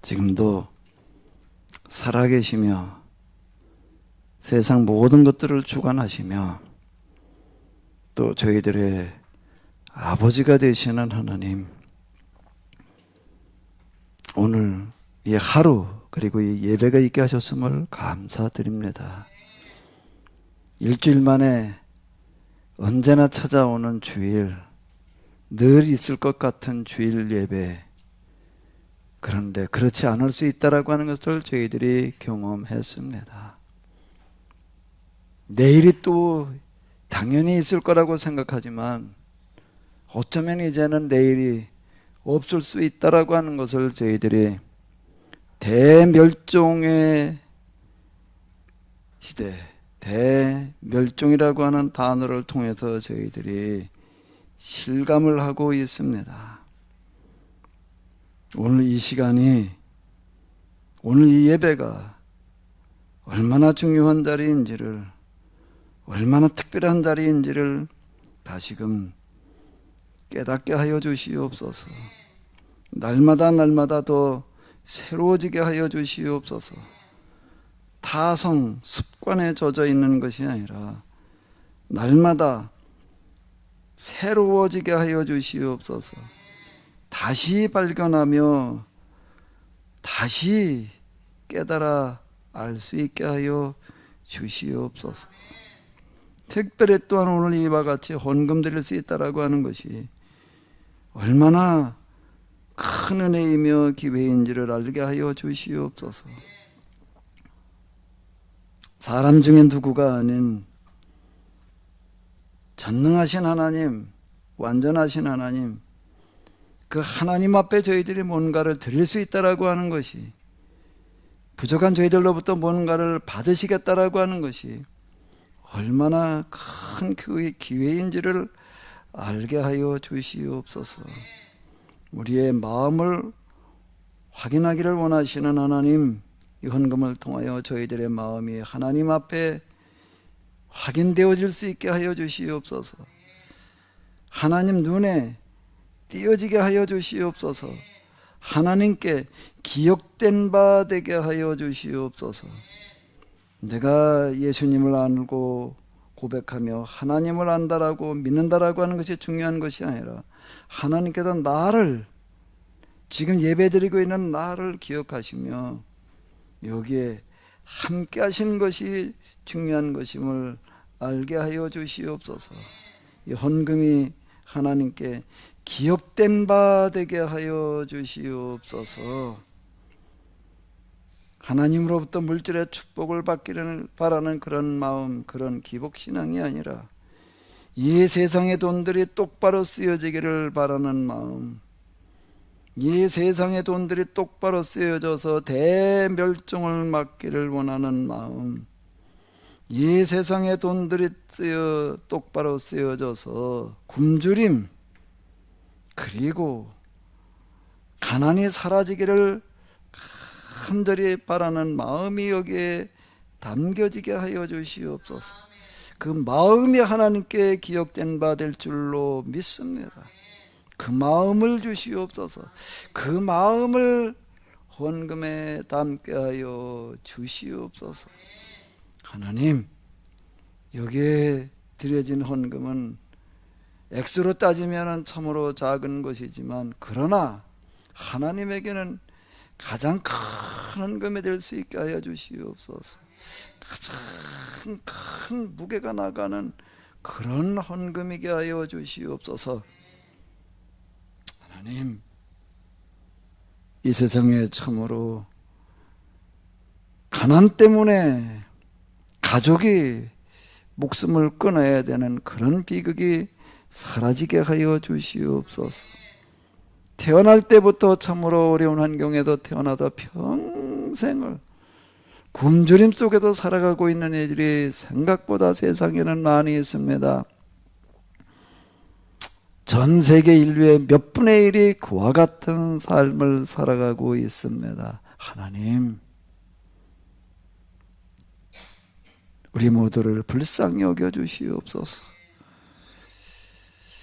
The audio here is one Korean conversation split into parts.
지금도 살아계시며 세상 모든 것들을 주관하시며 또 저희들의 아버지가 되시는 하나님, 오늘 이 하루 그리고 이 예배가 있게 하셨음을 감사드립니다. 일주일 만에 언제나 찾아오는 주일, 늘 있을 것 같은 주일 예배, 그런데 그렇지 않을 수 있다라고 하는 것을 저희들이 경험했습니다. 내일이 또 당연히 있을 거라고 생각하지만 어쩌면 이제는 내일이 없을 수 있다라고 하는 것을 저희들이 대멸종의 시대, 대멸종이라고 하는 단어를 통해서 저희들이 실감을 하고 있습니다. 오늘 이 시간이, 오늘 이 예배가 얼마나 중요한 자리인지를, 얼마나 특별한 자리인지를 다시금 깨닫게 하여 주시옵소서. 날마다 날마다 더 새로워지게 하여 주시옵소서. 타성, 습관에 젖어 있는 것이 아니라 날마다 새로워지게 하여 주시옵소서. 다시 발견하며 다시 깨달아 알 수 있게 하여 주시옵소서. 특별히 또한 오늘 이와 같이 헌금 드릴 수 있다라고 하는 것이 얼마나 큰 은혜이며 기회인지를 알게 하여 주시옵소서. 사람 중에 누구가 아닌 전능하신 하나님, 완전하신 하나님, 그 하나님 앞에 저희들이 뭔가를 드릴 수 있다라고 하는 것이, 부족한 저희들로부터 뭔가를 받으시겠다라고 하는 것이 얼마나 큰 기회인지를 알게 하여 주시옵소서. 우리의 마음을 확인하기를 원하시는 하나님, 이 헌금을 통하여 저희들의 마음이 하나님 앞에 확인되어질 수 있게 하여 주시옵소서. 하나님 눈에 띄어지게 하여 주시옵소서. 하나님께 기억된 바 되게 하여 주시옵소서. 내가 예수님을 알고 고백하며 하나님을 안다라고 믿는다라고 하는 것이 중요한 것이 아니라 하나님께서 나를, 지금 예배드리고 있는 나를 기억하시며 여기에 함께 하시는 것이 중요한 것임을 알게 하여 주시옵소서. 이 헌금이 하나님께 기억된 바 되게 하여 주시옵소서. 하나님으로부터 물질의 축복을 받기를 바라는 그런 마음, 그런 기복신앙이 아니라 이 세상의 돈들이 똑바로 쓰여지기를 바라는 마음, 이 세상의 돈들이 똑바로 쓰여져서 대멸종을 막기를 원하는 마음, 이 세상의 돈들이 똑바로 쓰여져서 굶주림 그리고 가난이 사라지기를 간절히 바라는 마음이 여기에 담겨지게 하여 주시옵소서. 그 마음이 하나님께 기억된 바 될 줄로 믿습니다. 그 마음을 주시옵소서. 그 마음을 헌금에 담게 하여 주시옵소서. 하나님, 여기에 드려진 헌금은 액수로 따지면 참으로 작은 것이지만, 그러나 하나님에게는 가장 큰 헌금이 될 수 있게 하여 주시옵소서. 가장 큰 무게가 나가는 그런 헌금이게 하여 주시옵소서. 하나님, 이 세상에 참으로 가난 때문에 가족이 목숨을 끊어야 되는 그런 비극이 사라지게 하여 주시옵소서. 태어날 때부터 참으로 어려운 환경에서 태어나다 평생을 굶주림 속에서 살아가고 있는 애들이 생각보다 세상에는 많이 있습니다. 전 세계 인류의 몇 분의 1이 그와 같은 삶을 살아가고 있습니다. 하나님, 우리 모두를 불쌍히 여겨 주시옵소서.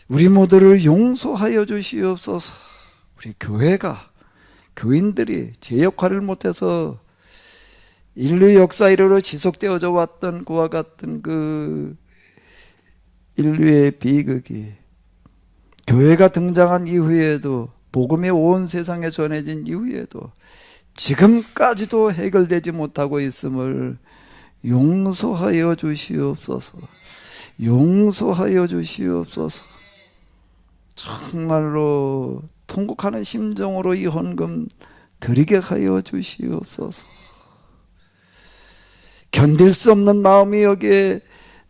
우리 모두를 용서하여 주시옵소서. 우리 교회가 교인들이 제 역할을 못해서 인류 역사 이래로 지속되어져 왔던 그와 같은 그 인류의 비극이 교회가 등장한 이후에도, 복음이 온 세상에 전해진 이후에도 지금까지도 해결되지 못하고 있음을 용서하여 주시옵소서. 용서하여 주시옵소서. 정말로 통곡하는 심정으로 이 헌금 드리게 하여 주시옵소서. 견딜 수 없는 마음이 여기에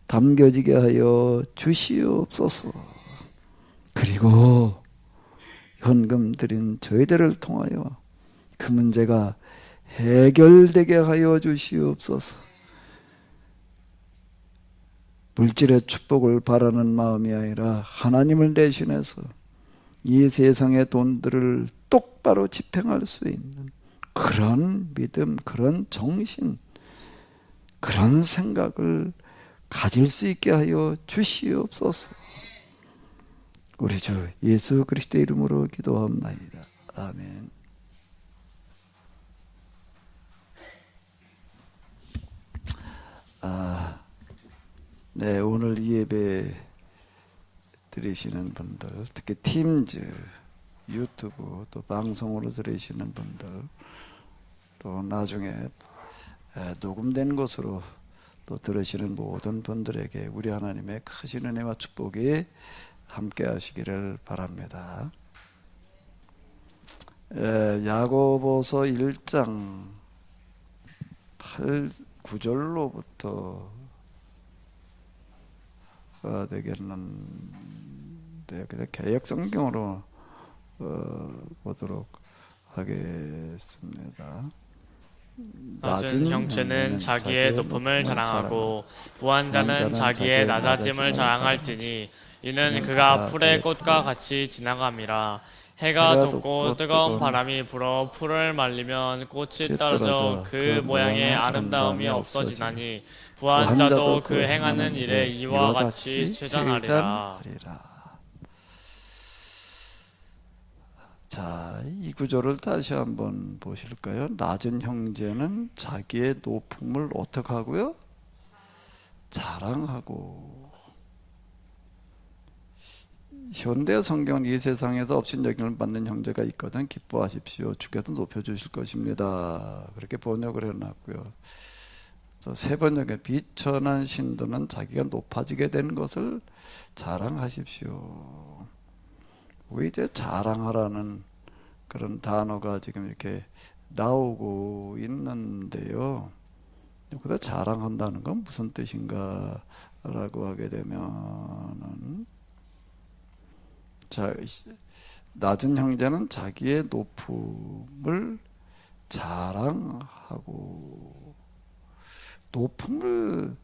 담겨지게 하여 주시옵소서. 그리고 헌금 드린 저희들을 통하여 그 문제가 해결되게 하여 주시옵소서. 물질의 축복을 바라는 마음이 아니라 하나님을 대신해서 이 세상의 돈들을 똑바로 집행할 수 있는 그런 믿음, 그런 정신, 그런 생각을 가질 수 있게 하여 주시옵소서. 우리 주 예수 그리스도의 이름으로 기도합나이다. 아멘. 네, 오늘 이 예배 들으시는 분들, 특히 팀즈, 유튜브 또 방송으로 들으시는 분들, 또 나중에 녹음된 것으로 또 들으시는 모든 분들에게 우리 하나님의 크신 은혜와 축복이 함께 하시기를 바랍니다. 야고보서 1장 8, 9절로부터 되겠는데, 개역성경으로 보도록 하겠습니다. 낮은 형체는 자기의 높음을 자랑하고 부한 자는 자기의 낮아짐을 자랑할지니 이는 그가 풀의 꽃과 같이 지나감이라. 해가 돋고 뜨거운 바람이 불어 풀을 말리면 꽃이 떨어져 그 모양의 아름다움이 없어지나니 부한 자도 그 행하는 일에 이와 같이 쇠잔하리라. 자, 이 구절을 다시 한번 보실까요? 낮은 형제는 자기의 높음을 어떻게 하고요? 자랑하고. 현대 성경은 이 세상에서 업신여김을 받는 형제가 있거든 기뻐하십시오. 주께서 높여주실 것입니다. 그렇게 번역을 해놨고요. 세 번역에 비천한 신도는 자기가 높아지게 된 것을 자랑하십시오. 왜 이제 자랑하라는 그런 단어가 지금 이렇게 나오고 있는데요. 여기서 자랑한다는 건 무슨 뜻인가 라고 하게 되면은, 자, 낮은 형제는 자기의 높음을 자랑하고, 높음을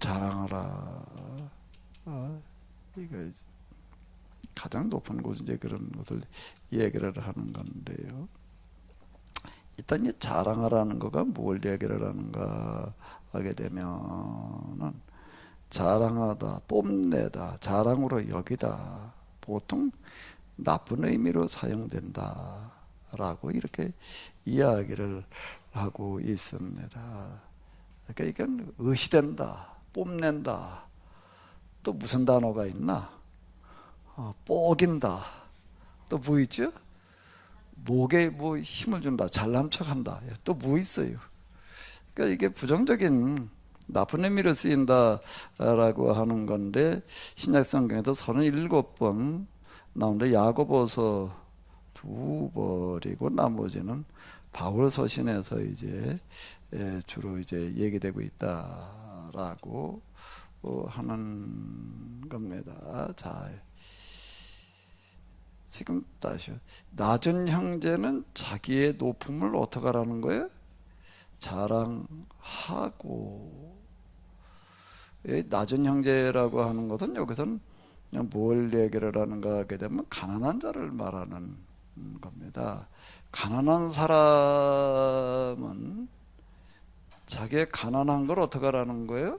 자랑하라. 이거 가장 높은 곳, 이제 그런 것을 얘기를 하는 건데요. 일단 이 자랑하라는 거가 뭘 얘기를 하는가 하게 되면은, 자랑하다, 뽐내다, 자랑으로 여기다, 보통 나쁜 의미로 사용된다 라고 이렇게 이야기를 하고 있습니다. 그러니까 이건 의시된다, 뽐낸다. 또 무슨 단어가 있나? 뽀긴다. 또 뭐 있죠? 목에 뭐 힘을 준다, 잘난 척한다. 또 뭐 있어요? 그러니까 이게 부정적인 나쁜 의미로 쓰인다라고 하는 건데, 신약 성경에도 37번 나오는데 야고보서 2번이고 나머지는 바울 서신에서 이제 주로 이제 얘기되고 있다라고 하는 겁니다. 자, 지금 다시 낮은 형제는 자기의 높음을 어떻게 하라는 거예요? 자랑하고. 낮은 형제라고 하는 것은 여기서는 그냥 뭘 얘기를 하는가 하게 되면 가난한 자를 말하는 겁니다. 가난한 사람은 자기의 가난한 걸 어떻게 하라는 거예요?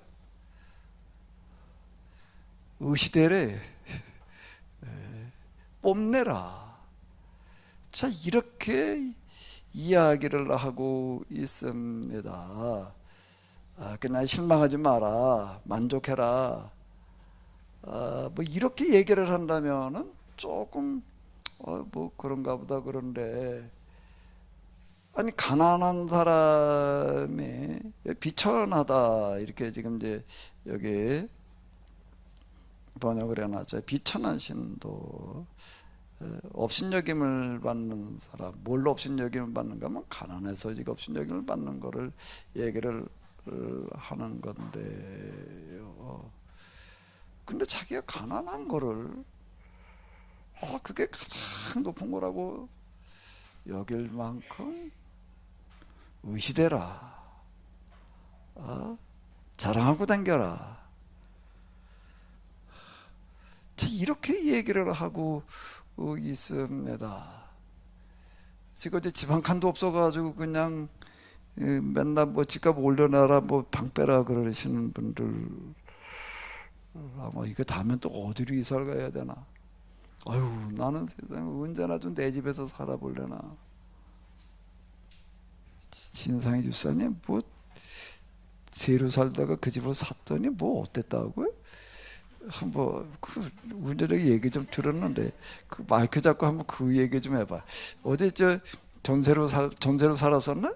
의시되래. 뽐내라. 자, 이렇게 이야기를 하고 있습니다. 그냥 실망하지 마라, 만족해라. 뭐 이렇게 얘기를 한다면은 조금 뭐 그런가 보다. 그런데 아니, 가난한 사람이 비천하다, 이렇게 지금 이제 여기 번역을 해놨죠. 비천한 신도, 업신여김을 받는 사람. 뭘로 업신여김을 받는가 하면 가난해서 지금 업신여김을 받는 거를 얘기를 하는 건데요. 근데 자기가 가난한 거를 그게 가장 높은 거라고 여길 만큼 의시되라, 자랑하고 다녀라. 자, 이렇게 얘기를 하고 있습니다. 지금 이제 집 한 칸도 없어가지고 그냥 맨날 뭐 집값 올려놔라, 뭐 방 빼라 그러시는 분들, 아마 이거 다음엔 또 어디로 이사를 가야 되나? 아유, 나는 세상에 언제나 좀 내 집에서 살아볼래나. 진상의 집사님, 뭐 새로 살다가 그 집을 샀더니 뭐 어땠다고요? 한번 그 운전하게 얘기 좀 들었는데, 그 마이크 잡고 한번 그 얘기 좀 해봐. 어디 전세로 살았었나?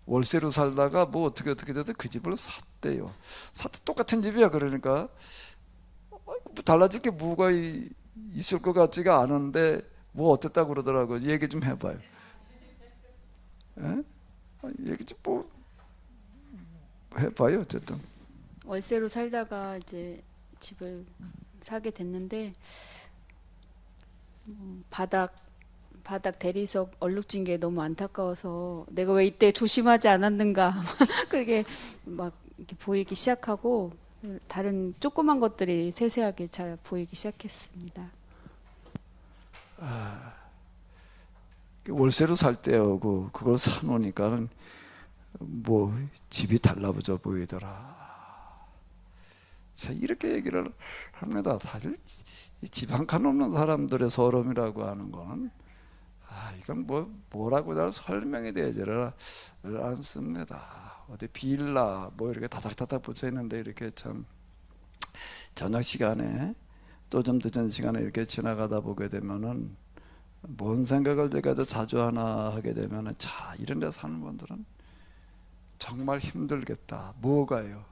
월세로 살다가 뭐 어떻게 돼서 그 집을 샀대요. 똑같은 집이야. 그러니까 뭐 달라질 게 뭐가 있을 것 같지가 않은데 뭐 어땠다고 그러더라고요. 얘기 좀 해봐요. 에? 얘기 좀 뭐 해봐요. 어쨌든 월세로 살다가 이제 집을 사게 됐는데, 바닥 대리석 얼룩진 게 너무 안타까워서 내가 왜 이때 조심하지 않았는가 그렇게 막 이렇게 보이기 시작하고, 다른 조그만 것들이 세세하게 잘 보이기 시작했습니다. 월세로 살 때하고 그걸 사놓으니까는 뭐 집이 달라붙어 보이더라. 자, 이렇게 얘기를 합니다. 사실 집 한 칸 없는 사람들의 서름이라고 하는 거는 이건 뭐라고 잘 설명이 되지를 않습니다. 어디 빌라 뭐 이렇게 다닥다닥 붙여 있는데, 이렇게 참 저녁 시간에 또 좀 늦은 시간에 이렇게 지나가다 보게 되면은 뭔 생각을 제가 자주 하나 하게 되면은, 자, 이런 데 사는 분들은 정말 힘들겠다. 뭐가요?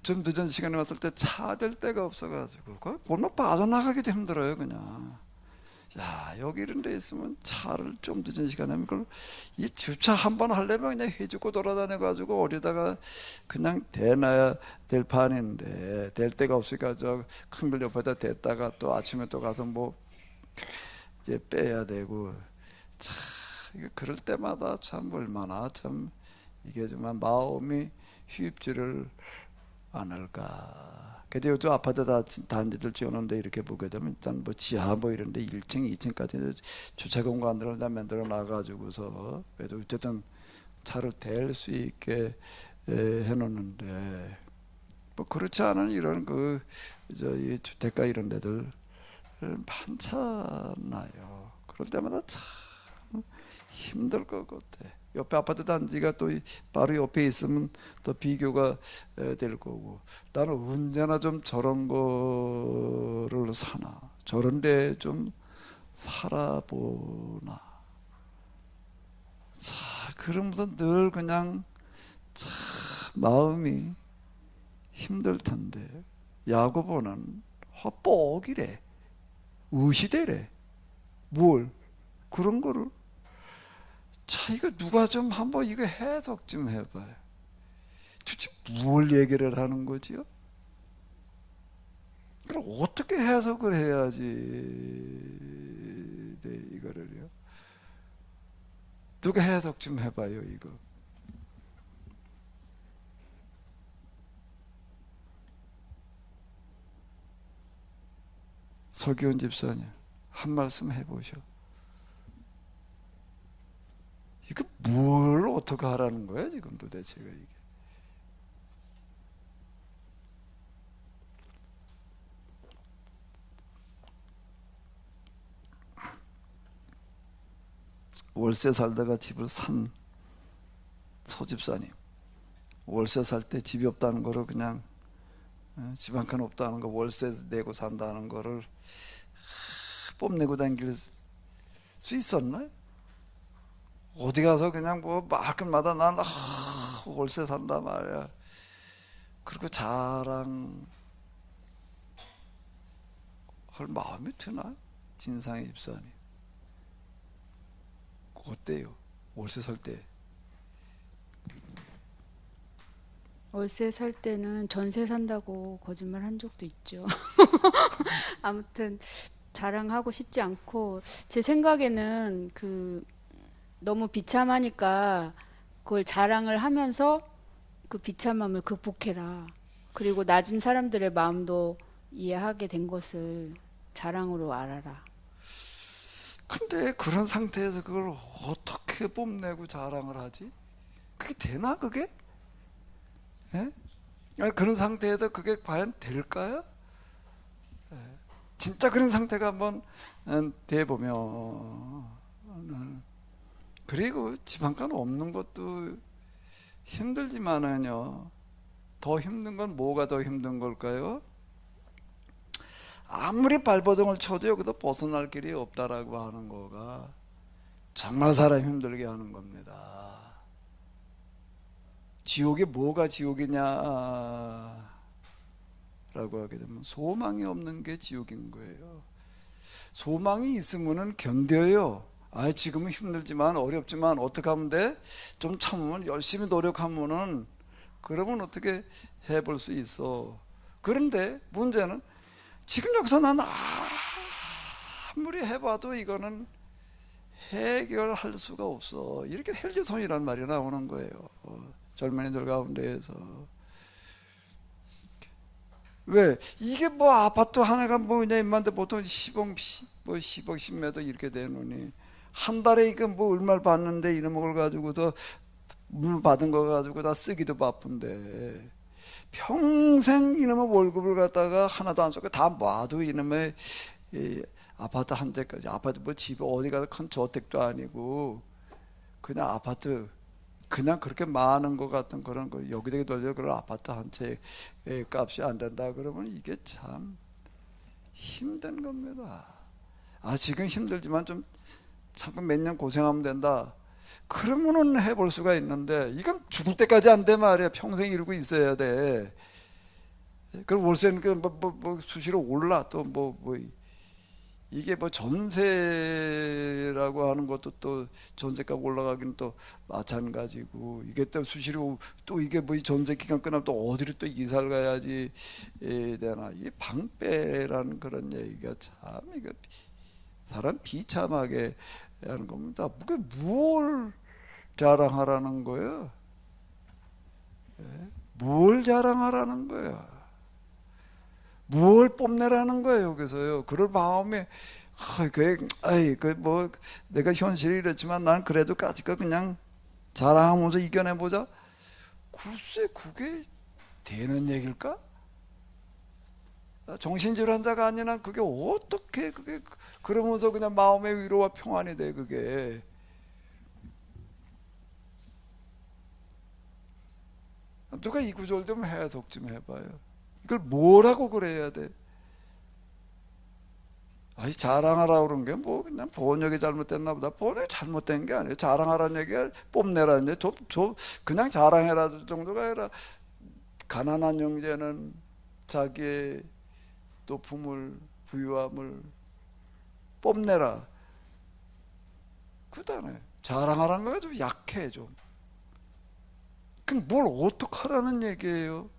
좀 늦은 시간에 왔을 때 차 댈 데가 없어가지고 그 골목 빠져나가기도 힘들어요. 그냥 여기 이런 데 있으면 차를 좀 늦은 시간에 하면 그걸 이 주차 한 번 하려면 그냥 해주고 돌아다녀가지고 어디다가 그냥 대놔야 될 판인데, 댈 데가 없으니까 저 큰 걸 옆에다 댔다가 또 아침에 또 가서 뭐 이제 빼야 되고. 참 이거 그럴 때마다 참 얼마나 참 이게 정말 마음이 쉽지를 않을까. 그래도 요즘 아파트 단지들 지어놓은데 이렇게 보게 되면 일단 뭐 지하 뭐 이런데 1층, 2층까지 주차 공간들을 다 만들어 놔가지고서 그래도 어쨌든 차를 댈 수 있게 해놓는데, 뭐 그렇지 않은 이런 이 주택가 이런 데들 많잖아요. 그럴 때마다 참 힘들 것 같아. 옆에 아파트 단지가 또 바로 옆에 있으면 또 비교가 될 거고, 나는 언제나 좀 저런 거를 사나, 저런 데 좀 살아보나. 자, 그러면서 늘 그냥 참 마음이 힘들 텐데, 야고보는 헛복이래, 의시되래. 뭘 그런 거를, 자, 이거 누가 좀 한번 이거 해석 좀 해봐요. 도대체 뭘 얘기를 하는 거지요? 그럼 어떻게 해석을 해야지 이거를요? 누가 해석 좀 해봐요, 이거. 서기훈 집사님, 한 말씀 해보셔. 이거 뭘 어떻게 하라는 거야 지금 도대체가 이게? 월세 살다가 집을 산 소집사님, 월세 살 때 집이 없다는 거를 그냥 집 한 칸 없다는 거, 월세 내고 산다는 거를 뽐내고 다닐 수 있었나? 어디 가서 그냥 뭐 말끝마다 난 월세 산다 말이야. 그리고 자랑할 마음이 드나? 진상의 집사님 어때요? 월세 살 때? 월세 살 때는 전세 산다고 거짓말 한 적도 있죠. 아무튼 자랑하고 싶지 않고, 제 생각에는 너무 비참하니까 그걸 자랑을 하면서 그 비참함을 극복해라. 그리고 낮은 사람들의 마음도 이해하게 된 것을 자랑으로 알아라. 근데 그런 상태에서 그걸 어떻게 뽐내고 자랑을 하지? 그게 되나 그게? 예? 아니, 그런 상태에서 그게 과연 될까요? 예. 진짜 그런 상태가 한번 돼보면, 그리고 집 한 칸 없는 것도 힘들지만은요, 더 힘든 건 뭐가 더 힘든 걸까요? 아무리 발버둥을 쳐도 여기서 벗어날 길이 없다라고 하는 거가 정말 사람 힘들게 하는 겁니다. 지옥이 뭐가 지옥이냐 라고 하게 되면 소망이 없는 게 지옥인 거예요. 소망이 있으면은 견뎌요. 지금은 힘들지만 어렵지만 어떻게 하면 돼? 좀 참으면, 열심히 노력하면은, 그러면 어떻게 해볼 수 있어. 그런데 문제는 지금 여기서 난 아무리 해봐도 이거는 해결할 수가 없어. 이렇게 헬기손이란 말이 나오는 거예요. 젊은이들 가운데에서. 왜? 이게 뭐 아파트 하나가 뭐냐 임만데 보통 10억, 10m 이렇게 되느니 한 달에 이거 뭐 얼마를 받는데 이런 걸 가지고서 물 받은 거 가지고 다 쓰기도 바쁜데 평생 이놈의 월급을 갖다가 하나도 안 썼고 다 모아도 이놈의 아파트 한 채까지, 아파트 뭐 집 어디 가서 큰 저택도 아니고 그냥 아파트, 그냥 그렇게 많은 것 같은 그런 거 여기저기 돌려 그런 아파트 한 채 값이 안 된다 그러면 이게 참 힘든 겁니다. 지금 힘들지만 좀 참고 몇 년 고생하면 된다. 그러면은 해볼 수가 있는데 이건 죽을 때까지 안 돼 말이야. 평생 이러고 있어야 돼. 그럼 월세는 뭐 수시로 올라. 또 이게 뭐 전세라고 하는 것도 또 전세값 올라가기는 또 마찬가지고, 이게 또 수시로 또 이게 뭐 전세 기간 끝나면 또 어디로 또 이사를 가야지 되나. 이 방빼라는 그런 얘기가 참 이거 사람 비참하게 하는 겁니다. 그게 뭘 자랑하라는 거예요? 뭘 자랑하라는 거야? 뭘 뽐내라는 거예요, 여기서요. 그럴 마음에, 뭐, 내가 현실이 이렇지만 난 그래도 까짓거 그냥 자랑하면서 이겨내보자. 글쎄, 그게 되는 얘기일까? 정신질환자가 아닌 한 그게 어떻게, 그러면서 그냥 마음의 위로와 평안이 돼, 그게. 누가 이 구절 좀 해석 좀 해봐요. 이걸 뭐라고 그래야 돼? 자랑하라고 그런 게 뭐 그냥 번역이 잘못됐나 보다. 번역이 잘못된 게 아니에요. 자랑하라는 얘기가 뽐내라는 얘기. 그냥 자랑해라 정도가 아니라, 가난한 형제는 자기의 높음을, 부유함을 뽐내라. 그다음에 자랑하라는 거가 좀 약해 좀. 그럼 뭘 어떡하라는 얘기예요?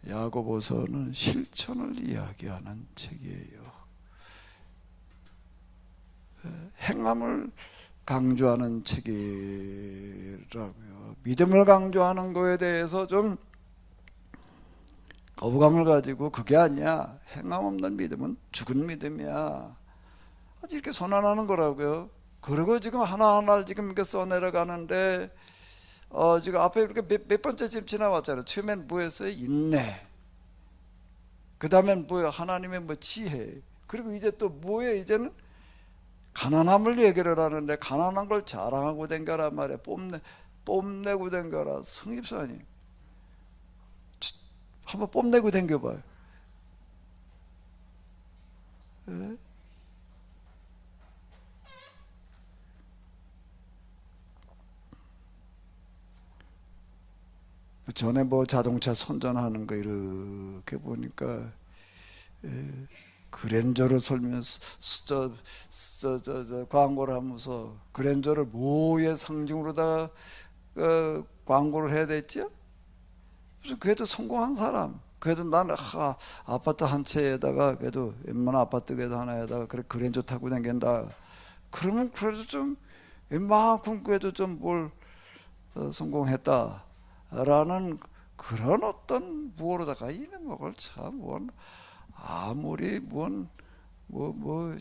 야고보서는 실천을 이야기하는 책이에요. 행함을 강조하는 책이라고요. 믿음을 강조하는 거에 대해서 좀 거부감을 가지고, 그게 아니야, 행함 없는 믿음은 죽은 믿음이야, 이렇게 선언하는 거라고요. 그리고 지금 하나하나를 지금 이렇게 써내려가는데, 지금 앞에 이렇게 몇 번째 지금 지나왔잖아요. 처음엔 뭐였어요? 인내. 그 다음엔 뭐예요? 하나님의 뭐 지혜. 그리고 이제 또 뭐예요? 이제는 가난함을 얘기를 하는데 가난한 걸 자랑하고 댕겨라 말이야. 뽐내고 댕겨라. 성립사님 한번 뽐내고 댕겨봐요. 예? 전에 뭐 자동차 선전하는 거 이렇게 보니까 그랜저를 설면서 광고를 하면서 그랜저를 뭐의 상징으로다가 광고를 해야 됐죠? 무슨 그래도 성공한 사람, 그래도 나는 아파트 한 채에다가 그래도 웬만한 아파트 그래도 하나에다가 그래 그랜저 타고 다닌다. 그러면 그래도 좀 웬만큼 그래도 좀 뭘 성공했다라는 그런 어떤 무엇로다가 이는 걸 참 원. 아무리 뭐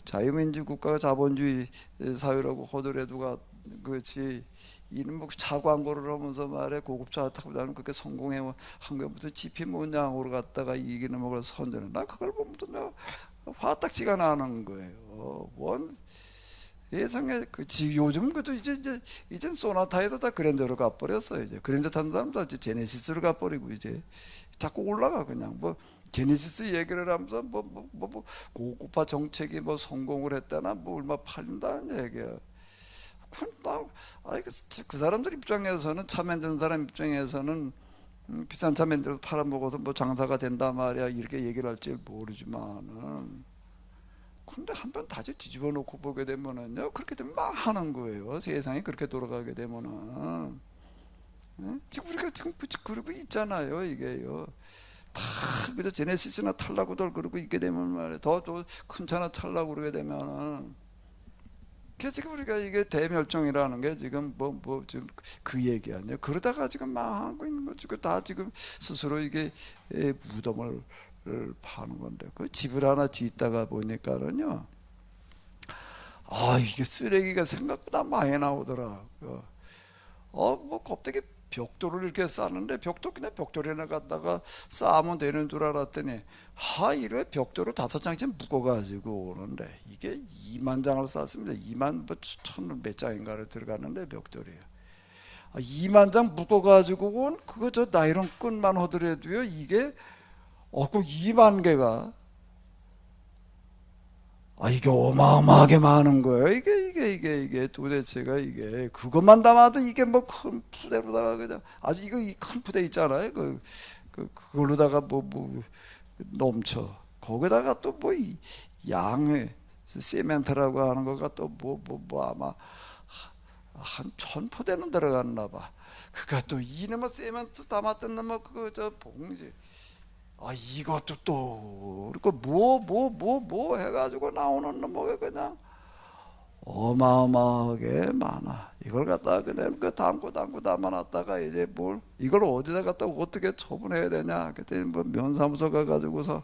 자유민주 국가가 자본주의 사회라고 하더라도가 그렇지 이는 뭐 차 광고를 하면서 말해 고급차 타고 다니는 그렇게 성공해 한 것부터 지피 모양으로 갔다가 이기는 먹을 선전을 나 그걸 보면서 내가 화딱지가 나는 거예요. 원 예상에 요즘 그도 이제 소나타에서 다 그랜저로 가버렸어요. 이제 그랜저 타는 사람도 이제 제네시스로 가버리고 이제 자꾸 올라가 그냥 뭐 제네시스 얘기를 하면서 뭐 고급화 정책이 뭐 성공을 했다나 뭐 얼마 팔린다는 얘기야. 그 사람들 입장에서는 차 만드는 사람 입장에서는 비싼 차 만들어서 팔아먹어서 뭐 장사가 된다 말이야 이렇게 얘기를 할지 모르지만은 근데 한번 다시 뒤집어 놓고 보게 되면은요 그렇게 되면 망하는 거예요. 세상이 그렇게 돌아가게 되면은 지금 우리가 지금 그러고 있잖아요. 이게요 다 그저 제네시스나 탈라고들 그러고 있게 되면 말이야 더 큰 차나 탈라고 그러게 되면은 지금 우리가 이게 대멸종이라는 게 지금 지금 그 얘기 아니에요. 그러다가 지금 망하고 있는 거죠. 다 지금 스스로 이게 무덤을 파는 건데 그 집을 하나 짓다가 보니까는요 이게 쓰레기가 생각보다 많이 나오더라. 뭐 껍데기 벽돌을 이렇게 쌓는데 벽돌 그냥 벽돌에나 갖다가 쌓으면 되는 줄 알았더니 이래 벽돌을 5장씩 묶어가지고 오는데 이게 2만 장을 쌓습니다. 2만 천 몇 장인가를 들어갔는데 벽돌이에요. 2만 장 묶어가지고 온 그거 저 나이론 끈만 하더라도요 이게 그 2만 개가 이게 어마어마하게 많은 거예요. 이게 도대체가 이게 그것만 담아도 이게 뭐 큰 푸대로다가 그냥 아주 이거 이 큰 푸대 있잖아요. 그걸로다가 뭐 넘쳐. 거기다가 또 뭐 양의 세멘트라고 하는 거가 또 뭐 아마 한 1000포대는 들어갔나 봐. 그가 또 이놈의 세멘트 담았던 놈의 그거 저 봉지. 이것도 또 그리고 뭐 해가지고 나오는 놈이 그냥 어마어마하게 많아. 이걸 갖다가 그냥 담고 담아놨다가 이제 뭘 이걸 어디다 갖다가 어떻게 처분해야 되냐. 그때 뭐 면사무소 가가지고서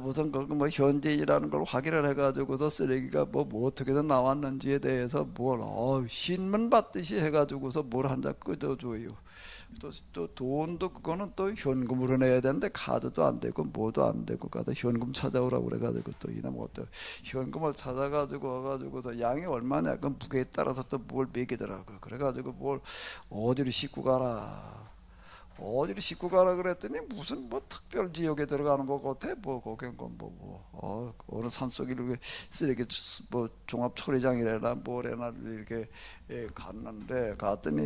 무슨 뭐 현재이라는 걸 확인을 해가지고서 쓰레기가 뭐 어떻게든 나왔는지에 대해서 뭘 신문 받듯이 해가지고서 뭘 한 장 끄져줘요. 또 돈도 그거는 또 현금으로 내야 되는데 카드도 안 되고 뭐도 안 되고 가다 현금 찾아오라고 그래가지고 또 이놈 또 현금을 찾아가지고 와가지고서 양이 얼마냐 그 무게에 따라서 또 뭘 매기더라고. 그래가지고 뭘 어디로 싣고 가라 그랬더니 무슨 뭐 특별 지역에 들어가는 것 같아. 뭐 거긴 어느 산속으로 쓰레기 뭐 종합 처리장이래나 뭐래나 이렇게 갔는데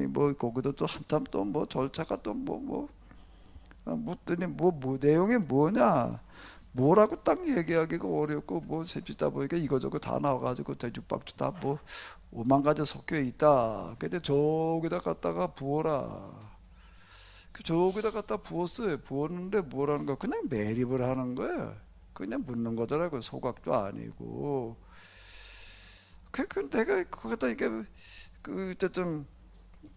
뭐 거기도 또 한참 또 뭐 절차가 또 묻더니 뭐 내용이 뭐냐 뭐라고 딱 얘기하기가 어렵고 뭐 세피다 보니까 이거저거 다 나와가지고 대죽박죽 다 뭐 5만 가지 섞여 있다. 근데 저기다 갖다가 부어라. 저기다 갖다 부었어요. 부었는데 뭐라는 거 그냥 매립을 하는 거예요. 그냥 묻는 거더라고요. 소각도 아니고. 내가 거기다 이게 어쨌든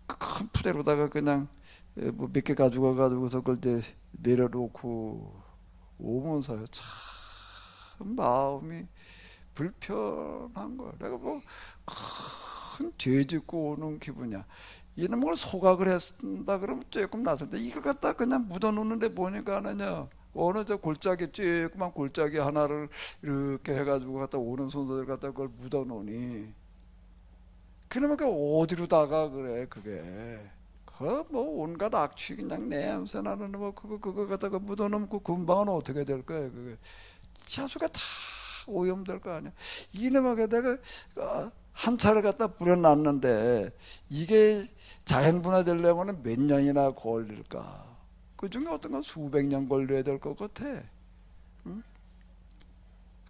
큰 푸대로다가 그냥 뭐 몇 개 가져가가지고서 그걸 이제 내려놓고 오면서요. 참 마음이 불편한 거야. 내가 뭐 큰 죄 짓고 오는 기분이야. 이놈을 소각을 했다 그러면 조금 낯설 때 이거 갖다 그냥 묻어놓는데 보니까는요 어느 저 골짜기 쬐끄만 골짜기 하나를 이렇게 해가지고 갖다 오는 순서대로 갖다 그걸 묻어놓으니 그러면 그 어디로 다가 그래 그게 그 뭐 온갖 악취 그냥 냄새 나는 뭐 그거 갖다가 묻어놓으면 그 금방은 어떻게 될 거야 그게 자수가 다 오염될 거 아니야. 이놈에게 내가 한 차례 갖다 뿌려놨는데 이게 자연분해되려면 몇 년이나 걸릴까? 그 중에 어떤 건 수백 년 걸려야 될 것 같아. 응?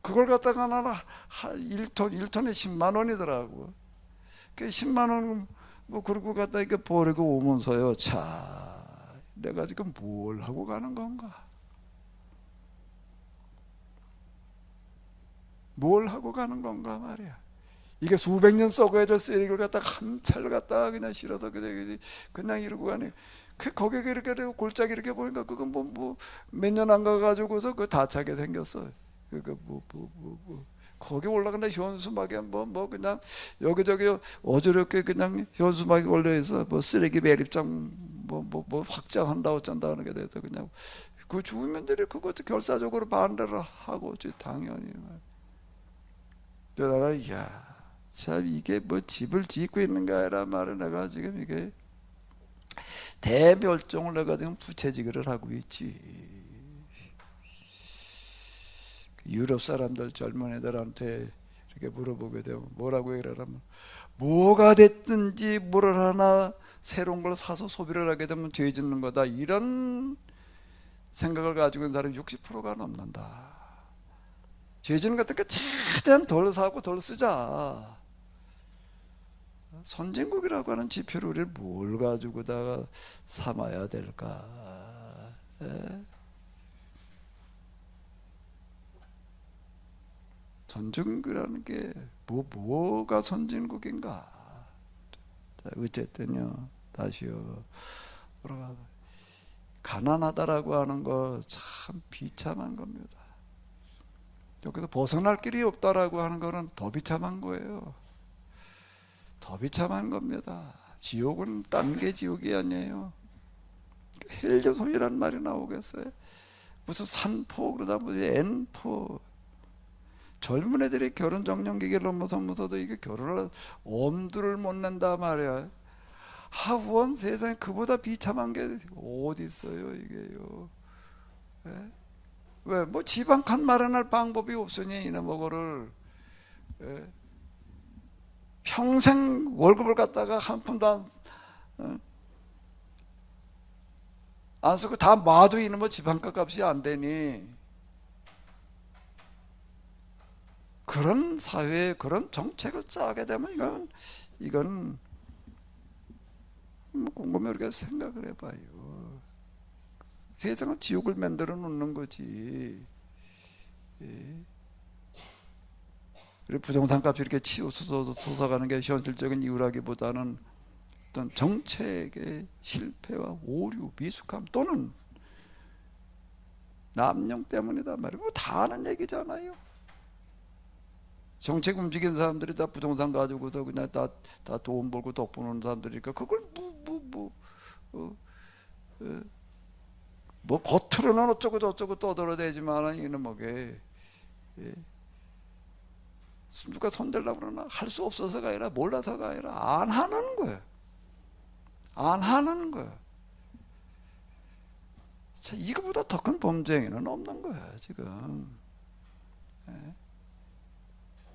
그걸 갖다가 나는 1톤에 10만 원이더라고. 그 10만 원 뭐 그러고 갖다 이렇게 버리고 오면서요. 자, 내가 지금 뭘 하고 가는 건가? 뭘 하고 가는 건가 말이야. 이게 수백 년 썩어야 될 쓰레기를 갖다가 한 차를 갖다가 그냥 실어서 그냥 이러고 가네. 거기에 이렇게 골짜기 이렇게 보니까 그건 뭐 몇 년 안 가가지고서 그 다 차게 생겼어. 거기 올라간다 현수막에 뭐 그냥 여기저기 어지럽게 그냥 현수막이 걸려 있어. 뭐 쓰레기 매립장 뭐 확장한다 어쩐다 하는 게 돼서 그냥 그 주민들이 그것도 결사적으로 반대를 하고 당연히. 내가 이야 참 이게 뭐 집을 짓고 있는가 이란 말을 내가 지금 이게 대멸종을 내가 지금 부채질을 하고 있지. 유럽 사람들 젊은 애들한테 이렇게 물어보게 되면 뭐라고 이러라면 뭐가 됐든지 뭐를 하나 새로운 걸 사서 소비를 하게 되면 죄 짓는 거다 이런 생각을 가지고 있는 사람이 60%가 넘는다. 죄 짓는 것 같으니까 최대한 덜 사고 덜 쓰자. 선진국이라고 하는 지표를 우리 뭘 가지고다가 삼아야 될까? 선진국이라는 게 뭐가 선진국인가? 자, 어쨌든요, 다시요 돌아가서 가난하다라고 하는 거 참 비참한 겁니다. 여기서 벗어날 길이 없다라고 하는 거는 더 비참한 거예요. 더 비참한 겁니다. 지옥은 딴 게 지옥이 아니에요. 헬조선이라는 말이 나오겠어요? 무슨 산포 그러다 무슨 N포. 젊은 애들이 결혼 정년기를 넘어서면서도 이게 결혼을 엄두를 못 낸다 말이야. 하원 세상에 그보다 비참한 게 어디 있어요 이게요. 예? 왜? 뭐 집 한 칸 마련할 방법이 없으니 이놈의 예? 평생 월급을 갖다가 한 푼도 안 쓰고 다 마도 이놈의 집 한 칸 값이 안 되니 그런 사회에 그런 정책을 짜게 되면 이건 뭐 곰곰이 우리가 생각을 해봐요. 세상은 지옥을 만들어 놓는 거지. 예. 우리 부동산 값이 이렇게 치우쳐서 솟아가는 게 현실적인 이유라기보다는 어떤 정책의 실패와 오류, 미숙함 또는 남용 때문이다 말이에요. 뭐 다 아는 얘기잖아요. 정책 움직이는 사람들이 다 부동산 가지고서 그냥 다 돈 벌고 덕 보는 사람들이니까 그걸 뭐 겉으로는 어쩌고 저쩌고 떠들어대지만 이놈에게 누가 손대려고 그러나 할 수 없어서가 아니라 몰라서가 아니라 안 하는 거예요. 안 하는 거예요. 자, 이거보다 더 큰 범죄행위는 없는 거예요 지금.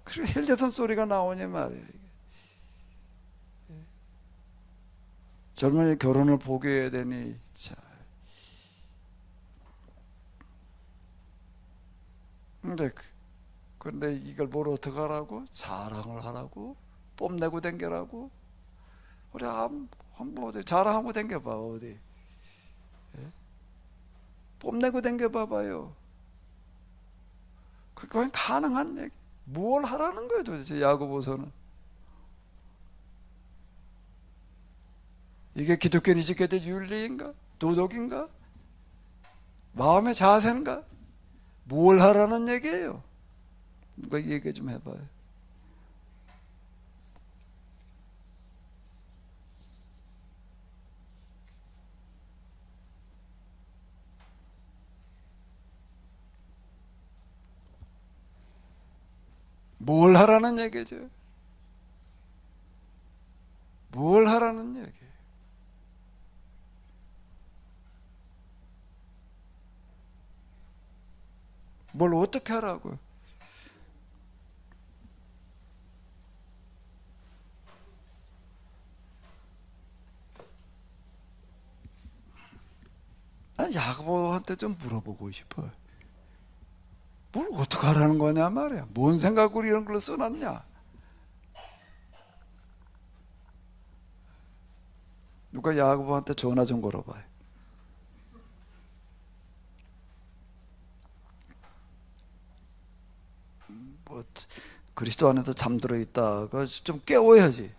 그리고 헬제선 소리가 나오냐 말이에요. 젊은이 결혼을 보게 해야 되니 자. 근데 이걸 뭘 어떻게 하라고? 자랑을 하라고? 뽐내고 댕겨라고? 우리 한번 어디 자랑하고 댕겨봐 어디? 뽐내고 댕겨봐봐요. 그게 가능한 얘기. 뭘 하라는 거예요 도대체 야고보서는? 이게 기독교인이 지켜야 될 윤리인가? 도덕인가? 마음의 자세인가? 뭘 하라는 얘기예요? 누가 얘기 좀 해봐요. 뭘 하라는 얘기죠? 뭘 하라는 얘기? 뭘 어떻게 하라고? 난 야고보한테 좀 물어보고 싶어. 뭘 어떻게 하라는 거냐 말이야. 뭔 생각으로 이런 걸 써놨냐? 누가 야고보한테 전화 좀 걸어봐요. 뭐 그리스도 안에서 잠들어 있다가 좀 깨워야지.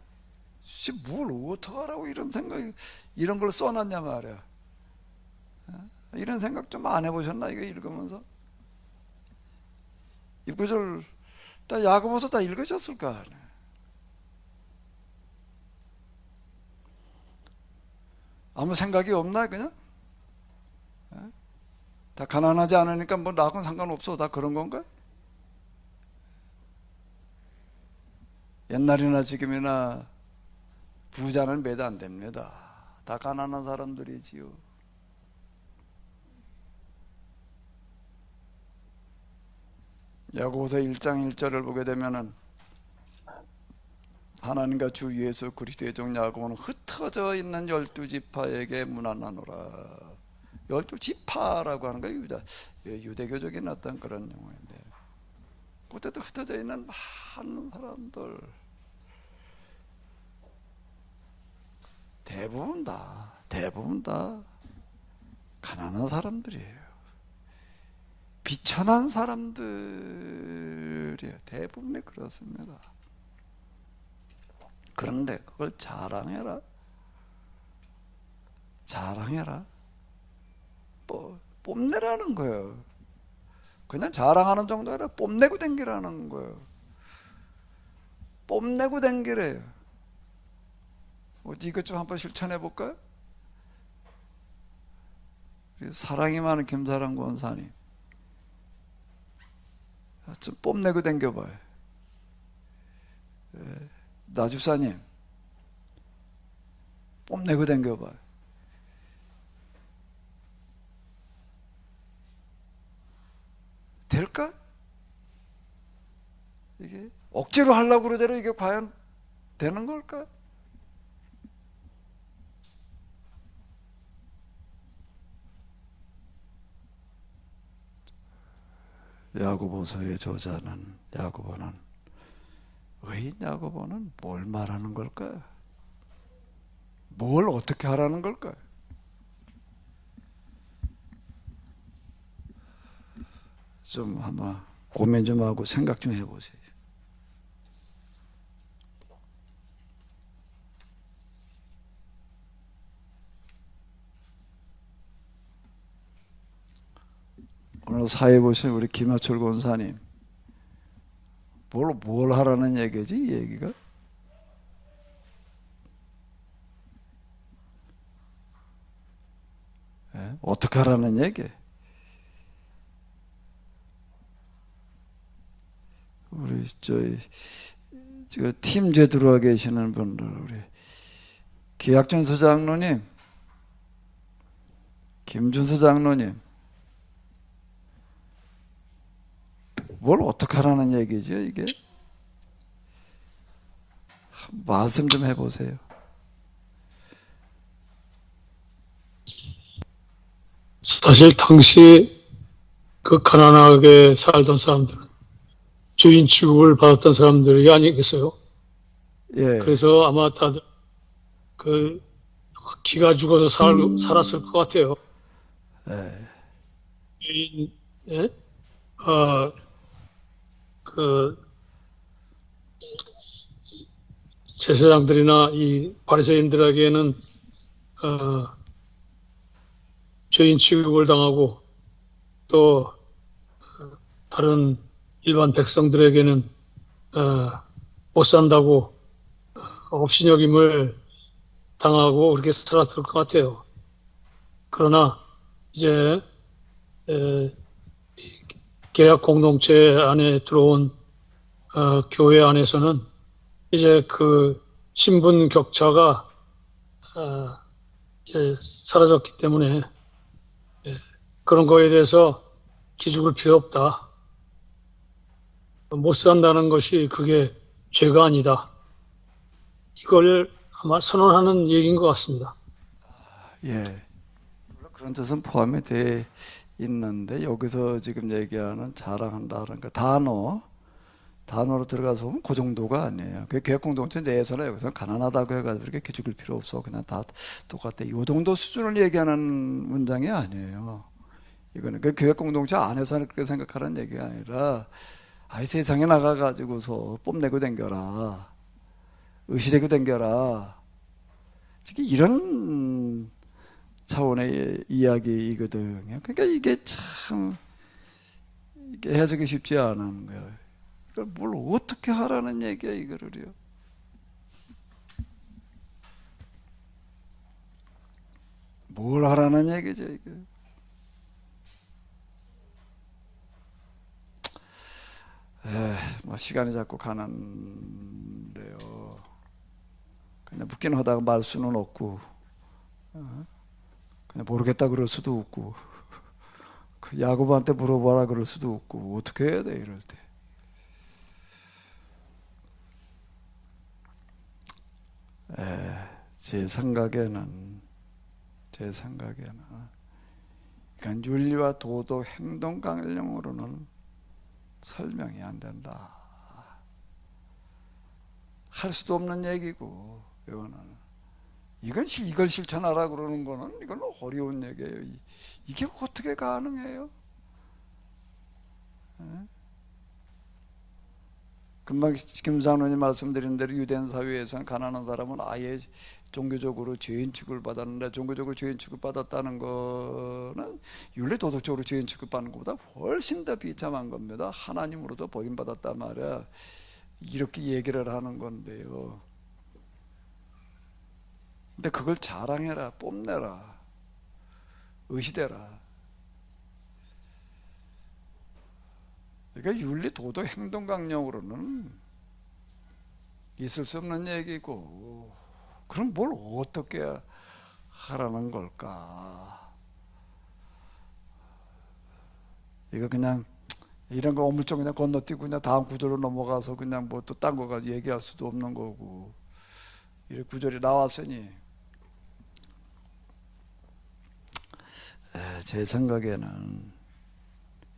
뭘 어떻게 하라고 이런 생각, 이런 걸 써놨냐 말이야. 이런 생각 좀 안 해보셨나 이거 읽으면서? 이 구절 다 야고보서 다 읽으셨을 거 아니야. 아무 생각이 없나 그냥? 다 가난하지 않으니까 뭐 나하고는 상관없어 다 그런 건가? 옛날이나 지금이나 부자는 매도 안 됩니다. 다 가난한 사람들이지요. 야고보서 1장 1절을 보게 되면은 하나님과 주 예수 그리스도의 종 야고보는 흩어져 있는 12지파에게 문안하노라. 12지파라고 하는 거 유대교적인 어떤 그런 용어인데, 그때도 흩어져 있는 많은 사람들, 대부분 다 가난한 사람들이에요. 비천한 사람들이에요. 대부분이 그렇습니다. 그런데 그걸 자랑해라. 뽐내라는 거예요. 그냥 자랑하는 정도 아니라 뽐내고 댕기라는 거예요. 뽐내고 댕기래요. 어디 이것 좀 한번 실천해 볼까요? 사랑이 많은 김사랑 권사님, 좀 뽐내고 댕겨봐요. 나 집사님, 뽐내고 댕겨봐요. 될까? 이게 억지로 하려고 그러더라. 이게 과연 되는 걸까? 야고보서의 저자는 의인 야고보는 뭘 말하는 걸까요? 뭘 어떻게 하라는 걸까요? 좀 아마 고민 좀 하고 생각 좀 해보세요. 오늘 사회 보신 우리 김하철 권사님, 뭘 하라는 얘기지 이 얘기가? 어떻게 하라는 얘기? 우리 지금 팀제 들어와 계시는 분들, 우리 기학전서 장로님, 김준수 장로님, 뭘 어떻게 하라는 얘기죠 이게? 말씀 좀 해보세요. 사실 당시 그 가난하게 살던 사람들은 주인 취급을 받았던 사람들이 아니겠어요? 예. 그래서 아마 다들 그 기가 죽어서 살았을 것 같아요. 주인, 예? 그 제사장들이나 이 바리새인들에게는 죄인 취급을 당하고 또 다른 일반 백성들에게는 못 산다고 업신여김을 당하고 그렇게 살았을 것 같아요. 그러나 이제 계약 공동체 안에 들어온 교회 안에서는 이제 그 신분 격차가 이제 사라졌기 때문에 그런 거에 대해서 기죽을 필요 없다. 못 산다는 것이 그게 죄가 아니다. 이걸 아마 선언하는 얘기인 것 같습니다. 예. 물론 그런 뜻은 포함이 돼 있는데 여기서 지금 얘기하는 자랑한다는 거 단어로 들어가서 보면 그 정도가 아니에요. 그 교회공동체 내에서는 여기서 가난하다고 해가지고 이렇게 기죽을 필요 없어. 그냥 다 똑같아. 이 정도 수준을 얘기하는 문장이 아니에요. 이거는 그 교회공동체 안에서는 그렇게 생각하는 얘기가 아니라 아이 세상에 나가가지고서 뽐내고 댕겨라. 의시되고 댕겨라. 특히 이런 차원의 이야기이거든요. 그러니까 이게 참 이게 해석이 쉽지 않은 거예요. 이걸 뭘 어떻게 하라는 얘기야 이거를요. 뭘 하라는 얘기죠 이게. 뭐 시간이 자꾸 가는데요. 그냥 묻기는 하다가 말 수는 없고, 그냥 모르겠다 그럴 수도 없고, 그 야고보한테 물어봐라 그럴 수도 없고, 어떻게 해야 돼 이럴 때. 제 생각에는 그러니까 윤리와 도덕 행동 강령으로는 설명이 안 된다. 할 수도 없는 얘기고 이걸 실천하라 그러는 거는 이건 어려운 얘기예요. 이게 어떻게 가능해요? 금방 김장로님 말씀드린 대로 유대인 사회에서는 가난한 사람은 아예 종교적으로 죄인 취급을 받았는데 종교적으로 죄인 취급받았다는 거는 윤리 도덕적으로 죄인 취급받는 것보다 훨씬 더 비참한 겁니다. 하나님으로도 버림받았단 말이야. 이렇게 얘기를 하는 건데요. 근데 그걸 자랑해라, 뽐내라, 의시되라. 그러니까 윤리, 도덕, 행동 강령으로는 있을 수 없는 얘기고, 그럼 뭘 어떻게 하라는 걸까? 이거 그냥 이런 거 어물쩍 그냥 건너뛰고 그냥 다음 구절로 넘어가서 그냥 뭐 또 딴 거 얘기할 수도 없는 거고, 이렇게 구절이 나왔으니 제 생각에는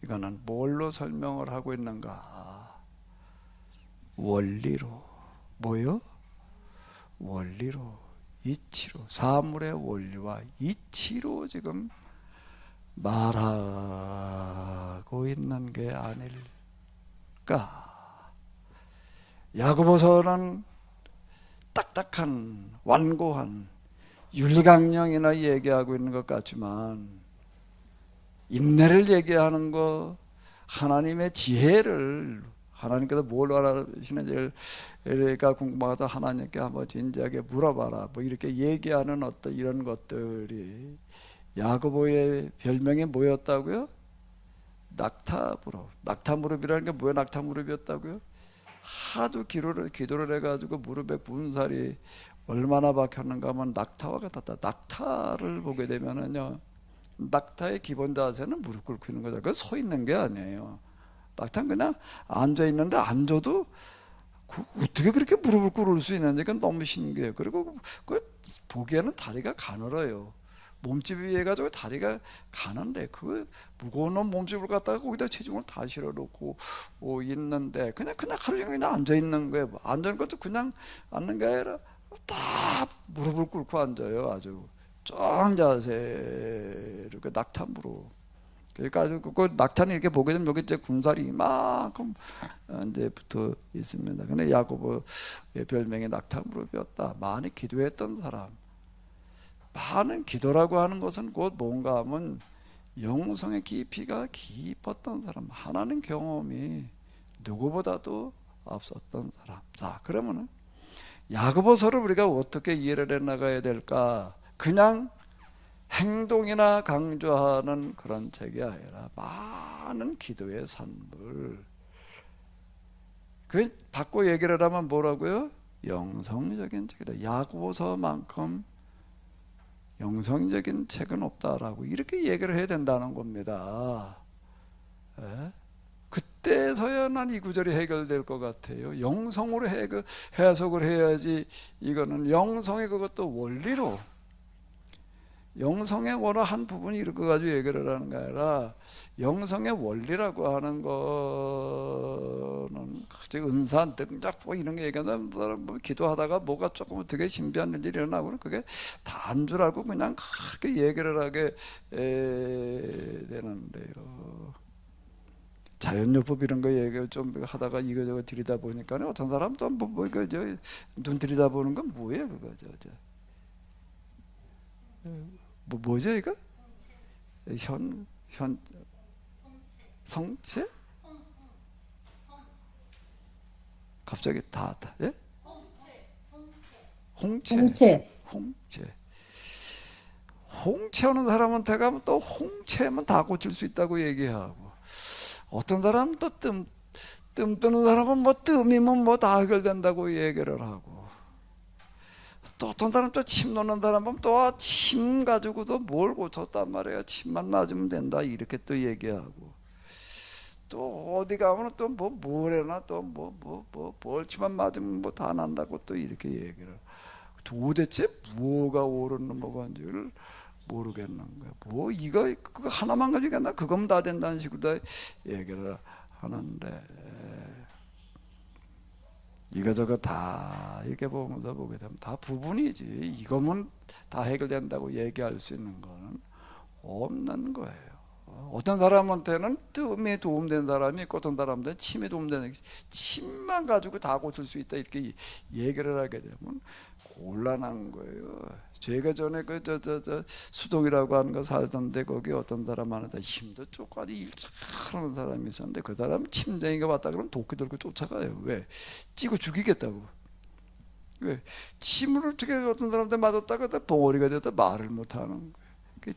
이거는 뭘로 설명을 하고 있는가? 원리로. 뭐요? 원리로, 이치로, 사물의 원리와 이치로 지금 말하고 있는 게 아닐까? 야고보서는 딱딱한 완고한 윤리강령이나 얘기하고 있는 것 같지만 인내를 얘기하는 거, 하나님의 지혜를, 하나님께서 뭘 원하시는지를 궁금하다 하나님께 한번 진지하게 물어봐라, 뭐 이렇게 얘기하는 어떤 이런 것들이 야고보의 별명이 뭐였다고요? 낙타무릎. 낙타무릎이라는 게 뭐야? 낙타무릎이었다고요? 하도 기도를 해가지고 무릎에 군살이 얼마나 박혔는가 하면 낙타와 같았다. 낙타를 보게 되면은요, 낙타의 기본 자세는 무릎 꿇고 있는 거죠. 그 서 있는 게 아니에요. 낙타는 그냥 앉아 있는데 앉아도 어떻게 그렇게 무릎을 꿇을 수 있는지 그건 너무 신기해요. 그리고 그 보기에는 다리가 가늘어요. 몸집에 의해 가지고 다리가 가는데 그 무거운 몸집을 갖다가 거기다 체중을 다 실어 놓고 있는데 그냥 하루 종일 그냥 앉아 있는 거예요. 앉아 있는 것도 그냥 앉는 게 아니라 다 무릎을 꿇고 앉아요. 아주 쩡 자세로 그 낙타무로. 그러니까 그 낙타는 이렇게 보게 되면 여기 이제 군살이 이만큼 이제 붙어 있습니다. 근데 야고보의 별명이 낙타무릎이었다. 많이 기도했던 사람. 많은 기도라고 하는 것은 곧 뭔가 하면 영성의 깊이가 깊었던 사람, 하나님 경험이 누구보다도 앞섰던 사람. 자, 그러면은 야고보서를 우리가 어떻게 이해를 해 나가야 될까? 그냥 행동이나 강조하는 그런 책이 아니라 많은 기도의 산물, 그 바꿔 얘기를 하면 뭐라고요? 영성적인 책이다. 야고보서만큼 영성적인 책은 없다라고 이렇게 얘기를 해야 된다는 겁니다. 예? 그때서야 난 이 구절이 해결될 것 같아요. 영성으로 해석을 해야지. 이거는 영성의 그것도 원리로, 영성의 원어 한 부분이 이렇게 가지고 얘기를 하는 게 아니라 영성의 원리라고 하는 거는 은사, 능력 뭐 이런 게 얘기하면 뭐 기도하다가 뭐가 조금 어떻게 신비한 일이 일어나고는 그게 다인 줄 알고 그냥 그렇게 얘기를 하게 되는데요. 자연요법 이런 거 얘기 좀 하다가 이거저거 들이다 보니까 어떤 사람도 눈 들이다보는 건 뭐예요 그거 뭐죠 이거? 성체? 갑자기 예? 홍채 하는 사람한테 가면 또 홍채면 다 고칠 수 있다고 얘기하고, 어떤 사람은 또 뜸 뜨는 사람은 뭐 뜸이면 뭐 다 해결된다고 얘기를 하고, 또 어떤 사람 또 침 놓는 사람은 또 침 가지고도 뭘 고쳤단 말이에요. 침만 맞으면 된다 이렇게 또 얘기하고, 또 어디 가면 또 뭘 해나 또 볼침만 맞으면 뭐 다 난다고 또 이렇게 얘기를. 도대체 뭐가 옳은 뭐가 인지를 모르겠는 거야. 뭐 이거 그거 하나만 가지고 나 그거면 다 된다는 식으로 다 얘기를 하는데, 이거저거 다 이렇게 보면서 보게 되면 다 부분이지 이거면 다 해결된다고 얘기할 수 있는 거는 없는 거예요. 어떤 사람한테는 뜸에 도움된 사람이 있고, 어떤 사람한테는 침에 도움되는, 침만 가지고 다 고칠 수 있다 이렇게 얘기를 하게 되면 곤란한 거예요. 제가 전에 수동이라고 하는 거 살던데, 거기 어떤 사람한테 힘도 쫓고 일 잘하는 사람이 있었는데, 그 사람 침쟁이가 왔다 그러면 도끼 들고 쫓아가요. 왜? 찌고 죽이겠다고. 왜? 침을 어떻게 어떤 사람한테 맞았다가 벙어리가 됐다 말을 못하는 거예요.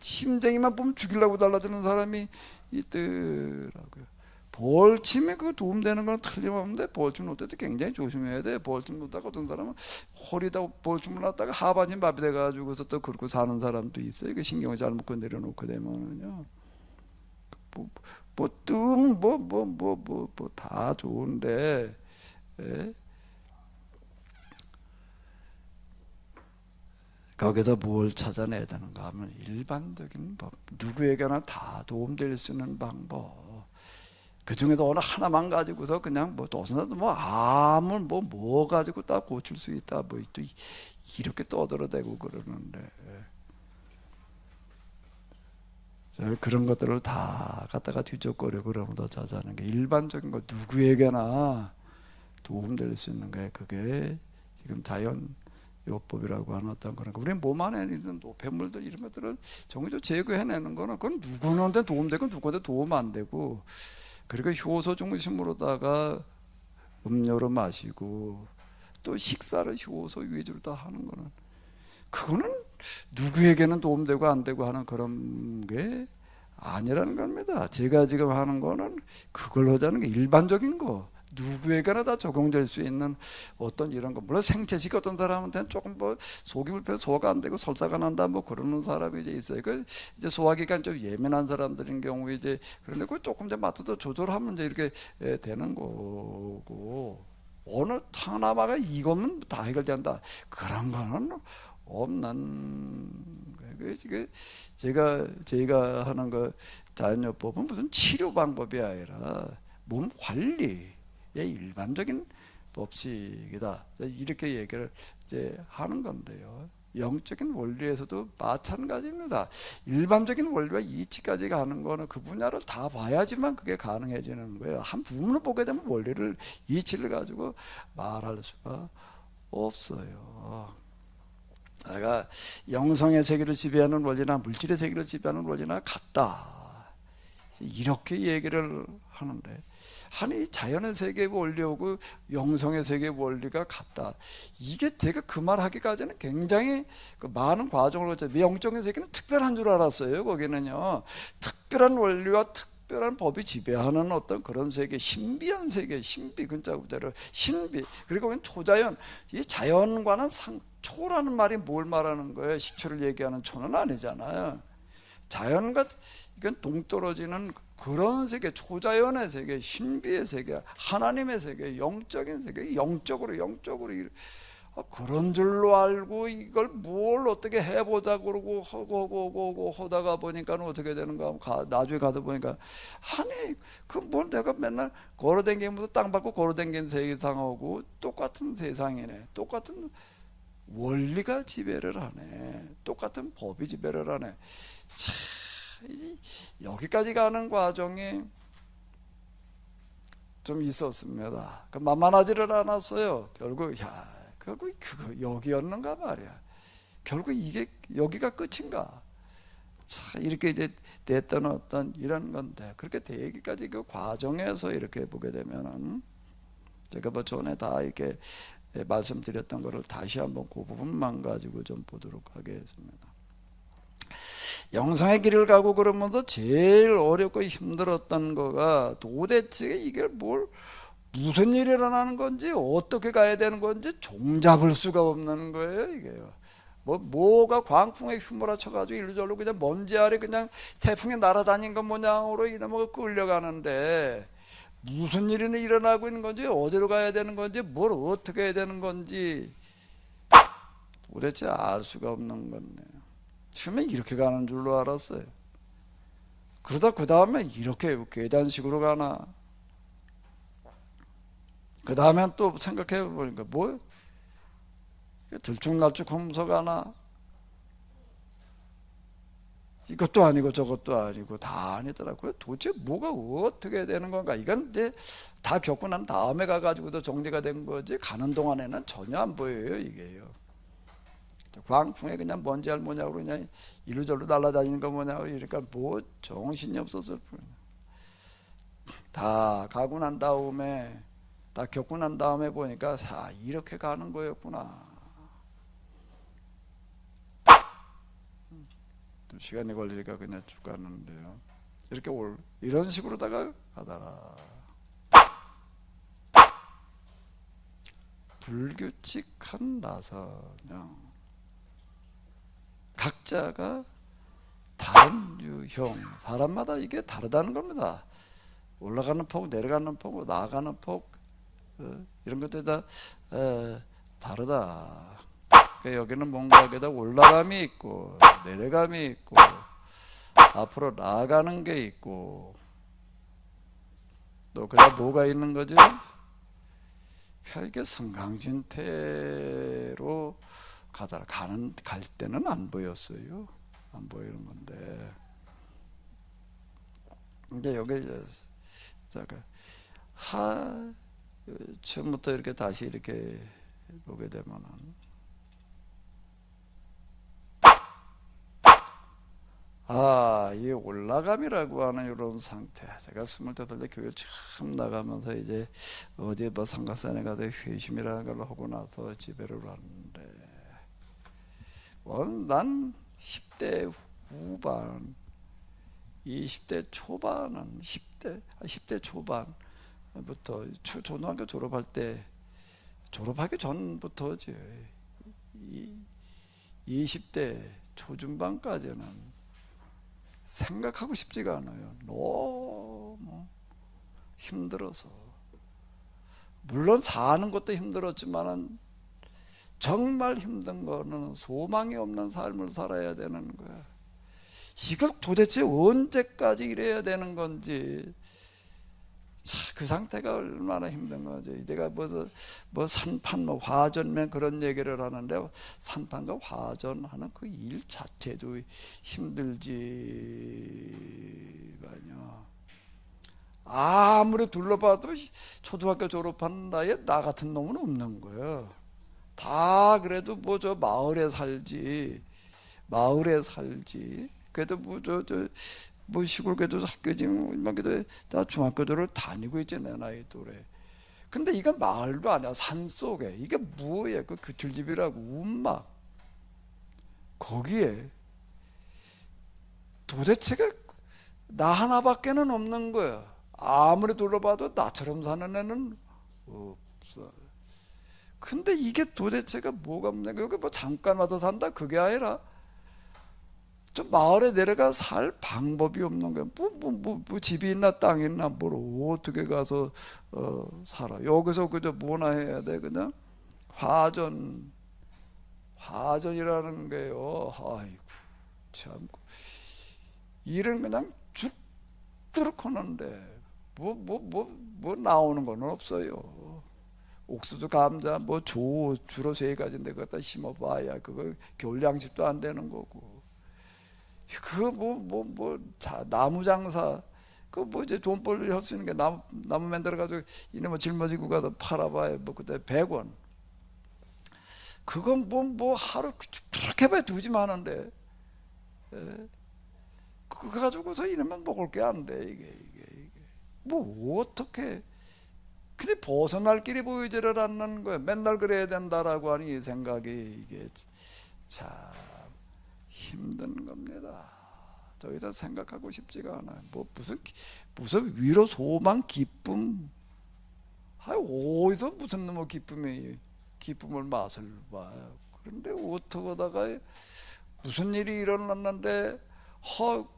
침쟁이만 보면 죽이려고 달라드는 사람이 있더라고요. 벌침에 그 도움되는 건 틀림없는데, 벌침 놓을 때도 굉장히 조심해야 돼. 벌침 놓다가 어떤 사람은 허리다 벌침을 놨다가 하반신 마비돼 가지고서 또 그렇게 사는 사람도 있어요. 그 신경을 잘못 내려놓고 되면은요. 다 좋은데, 예? 거기서 뭘 찾아내야 되는가 하면 일반적인 법, 누구에게나 다 도움될 수 있는 방법, 그 중에도 어느 하나만 가지고서 그냥 아무 뭐 가지고 다 고칠 수 있다 또 이렇게 떠들어대고 그러는데, 그런 것들을 다 갖다가 뒤적거려 그러면 더 찾아내는 게 일반적인 거, 누구에게나 도움될 수 있는 게 그게 지금 자연 요법이라고 하는 어떤 그런 거. 우리 몸 안에 있는 노폐물들 이런 것들을 정의적으로 제거해내는 거는 그건 누구한테 도움되고 누구한테 도움 안 되고, 그리고 효소 중심으로다가 음료로 마시고 또 식사를 효소 위주로 다 하는 거는, 그거는 누구에게는 도움되고 안 되고 하는 그런 게 아니라는 겁니다. 제가 지금 하는 거는 그걸 하자는 게 일반적인 거, 누구에게나 다 적용될 수 있는 어떤 이런 거. 물론 생체식 어떤 사람한테는 조금 속이 불편해서 소화가 안 되고 설사가 난다 그러는 사람이 이제 있어요. 그 이제 소화기관 좀 예민한 사람들인 경우에 이제 그런데 그 조금 더 맡아서 조절하면 이제 이렇게 되는 거고, 어느 하나마가 이거면 다 해결된다 그런 거는 없는 거예요. 제가 하는 거 자연요법은 무슨 치료 방법이 아니라 몸 관리 일반적인 법칙이다 이렇게 얘기를 이제 하는 건데요. 영적인 원리에서도 마찬가지입니다. 일반적인 원리와 이치까지 가는 거는 그 분야를 다 봐야지만 그게 가능해지는 거예요. 한 부분을 보게 되면 원리를, 이치를 가지고 말할 수가 없어요. 내가 영성의 세계를 지배하는 원리나 물질의 세계를 지배하는 원리나 같다 이렇게 얘기를 하는데, 아니 자연의 세계의 원리하고 영성의 세계의 원리가 같다, 이게 제가 그 말 하기까지는 굉장히 많은 과정을 거쳐. 영적인 세계는 특별한 줄 알았어요. 거기는요 특별한 원리와 특별한 법이 지배하는 어떤 그런 세계, 신비한 세계, 신비 근자 그대로 신비. 그리고 그건 초자연, 이 자연과는 초라는 말이 뭘 말하는 거예요? 식초를 얘기하는 초는 아니잖아요. 자연과 이건 동떨어지는 그런 세계, 초자연의 세계, 신비의 세계, 하나님의 세계, 영적인 세계, 영적으로 그런 줄로 알고 이걸 뭘 어떻게 해보자 그러고 하고 하다가 보니까 어떻게 되는가 하면 나중에 가다 보니까 아니 그 뭘 내가 맨날 걸어다니면서 땅 밟고 걸어다니는 세상하고 똑같은 세상이네. 똑같은 원리가 지배를 하네. 똑같은 법이 지배를 하네. 참 여기까지 가는 과정이 좀 있었습니다. 만만하지를 않았어요. 결국 그거 여기였는가 말이야. 결국 이게 여기가 끝인가? 참 이렇게 이제 됐던 어떤 이런 건데 그렇게 되기까지 그 과정에서 이렇게 보게 되면은 제가 뭐 전에 다 이렇게 말씀드렸던 거를 다시 한번 그 부분만 가지고 좀 보도록 하겠습니다. 영성의 길을 가고 그러면서 제일 어렵고 힘들었던 거가 도대체 이게 무슨 일이 일어나는 건지 어떻게 가야 되는 건지 종잡을 수가 없는 거예요. 이게요. 뭐가 광풍에 휘몰아쳐 가지고 일절로 그냥 먼지 아래 그냥 태풍에 날아다닌 것 모양으로 이놈을 끌려가는데 무슨 일이 일어나고 있는 건지 어디로 가야 되는 건지 뭘 어떻게 해야 되는 건지 도대체 알 수가 없는 건데요. 처음에 이렇게 가는 줄로 알았어요. 그러다 그 다음에 이렇게 계단식으로 가나. 그 다음엔 또 생각해 보니까 들쭉날쭉하면서 가나. 이것도 아니고 저것도 아니고 다 아니더라고요. 도대체 뭐가 어떻게 되는 건가. 이건 이제 다 겪고 난 다음에 가가지고도 정리가 된 거지 가는 동안에는 전혀 안 보여요. 이게요. 광풍에 그냥 먼지 알모냐고 그냥 이리저리 날아다니는 거 뭐냐고 이러니까 정신이 없었을 뿐이야. 다 가고 난 다음에 다 겪고 난 다음에 보니까 이렇게 가는 거였구나. 좀 시간이 걸리니까 그냥 쭉 가는데요. 이렇게 이런 식으로다가 가다라. 불규칙한 나선형. 각자가 다른 유형, 사람마다 이게 다르다는 겁니다. 올라가는 폭, 내려가는 폭, 나아가는 폭 이런 것들이 다 다르다. 그러니까 여기는 뭔가 게다 올라감이 있고 내려감이 있고 앞으로 나아가는 게 있고 또 그다음 뭐가 있는 거죠? 이게 승강진태로 갈 때는 안 보였어요. 안 보이는 건데. 근데 여기 처음부터 이렇게 다시 이렇게 보게 되면은 이 올라감이라고 하는 이런 상태. 제가 28대 교회 처음 나가면서 이제 어디 상가산에 가서 회심이라는 걸 하고 나서 집회를 왔는데 난 10대 후반, 20대 초반은 10대 초반부터 초등학교 졸업하기 전부터지 20대 초중반까지는 생각하고 싶지가 않아요. 너무 힘들어서. 물론 사는 것도 힘들었지만은 정말 힘든 거는 소망이 없는 삶을 살아야 되는 거야. 이걸 도대체 언제까지 이래야 되는 건지. 그 상태가 얼마나 힘든 거지. 내가 산판, 화전면 그런 얘기를 하는데 산판과 화전하는 그 일 자체도 힘들지만요. 아무리 둘러봐도 초등학교 졸업한 나이에 나 같은 놈은 없는 거예요. 다 그래도 저 마을에 살지. 그래도 시골 그래도 학교지 그래도 다 중학교들을 다니고 있지 내 나이 또래. 근데 이건 마을도 아니야. 산 속에 이게 뭐예요? 그 규틀집이라고 운막 거기에 도대체가 나 하나밖에는 없는 거야. 아무리 둘러봐도 나처럼 사는 애는 없어. 근데 이게 도대체가 뭐가 문제인가? 여기 뭐 잠깐 와서 산다 그게 아니라 좀 마을에 내려가 살 방법이 없는 거야. 뭐 집이 있나 땅이 있나 뭘 어떻게 가서 살아. 여기서 그저 뭐나 해야 돼. 그냥 화전이라는 게요. 아이고 참 일은 그냥 죽도록 하는데 뭐 나오는 건 없어요. 옥수수, 감자, 뭐 주로 세 가지인데 그거 심어봐야 그거 겨울 양식도 안 되는 거고. 그거 나무 장사 그 뭐 이제 돈벌이 할 수 있는 게 나무 만들어 가지고 이놈의 짊어지고 가서 팔아봐야 뭐 그때 100원. 그건 뭐 하루 그렇게 봐 두지만 하는데 그거 가지고서 이러면 먹을 게 안 돼. 이게 뭐 어떻게 근데 벗어날 길이 보이지를 않는 거예요. 맨날 그래야 된다라고 하니 이 생각이 이게 참 힘든 겁니다. 더 이상 생각하고 싶지가 않아요. 뭐 무슨 위로, 소망, 기쁨. 어디서 무슨 놈의 기쁨을 맛을 봐요. 그런데 어떻게 하다가 무슨 일이 일어났는데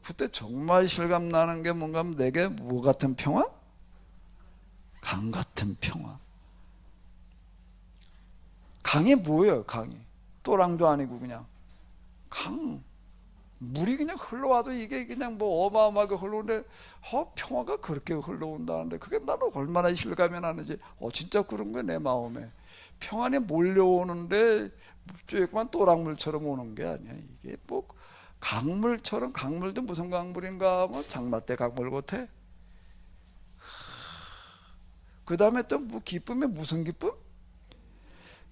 그때 정말 실감 나는 게 뭔가 하면 내게 뭐 같은 평화? 강 같은 평화. 강이 뭐예요? 강이 또랑도 아니고 그냥 강. 물이 그냥 흘러와도 이게 그냥 뭐 어마어마하게 흘러오는데 평화가 그렇게 흘러온다는데 그게 나도 얼마나 실감이 나는지 진짜 그런 거야. 내 마음에 평안이 몰려오는데 쬐만 또랑물처럼 오는 게 아니야. 이게 뭐 강물처럼. 강물도 무슨 강물인가 뭐 장마 때 강물 같아. 그 다음에 또 뭐 기쁨이 무슨 기쁨?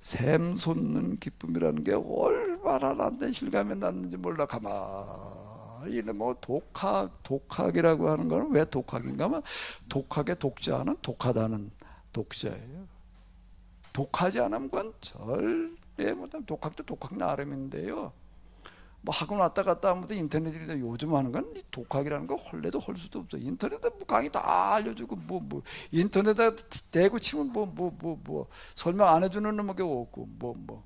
샘 솟는 기쁨이라는 게 얼마나 나한테 실감이 났는지 몰라. 가만히 뭐 독학이라고 하는 거는 왜 독학인가 하면 독학의 독자는 독하다는 독자예요. 독하지 않으면 그건 절대 못하면 독학도 독학 나름인데요. 뭐 학원 왔다 갔다 하면 인터넷이다 요즘 하는 건 독학이라는 거 헐래도 헐 수도 없어. 인터넷에 뭐 강의 다 알려주고 뭐 인터넷에 대고 치면 뭐 설명 안 해주는 놈밖에 없고 뭐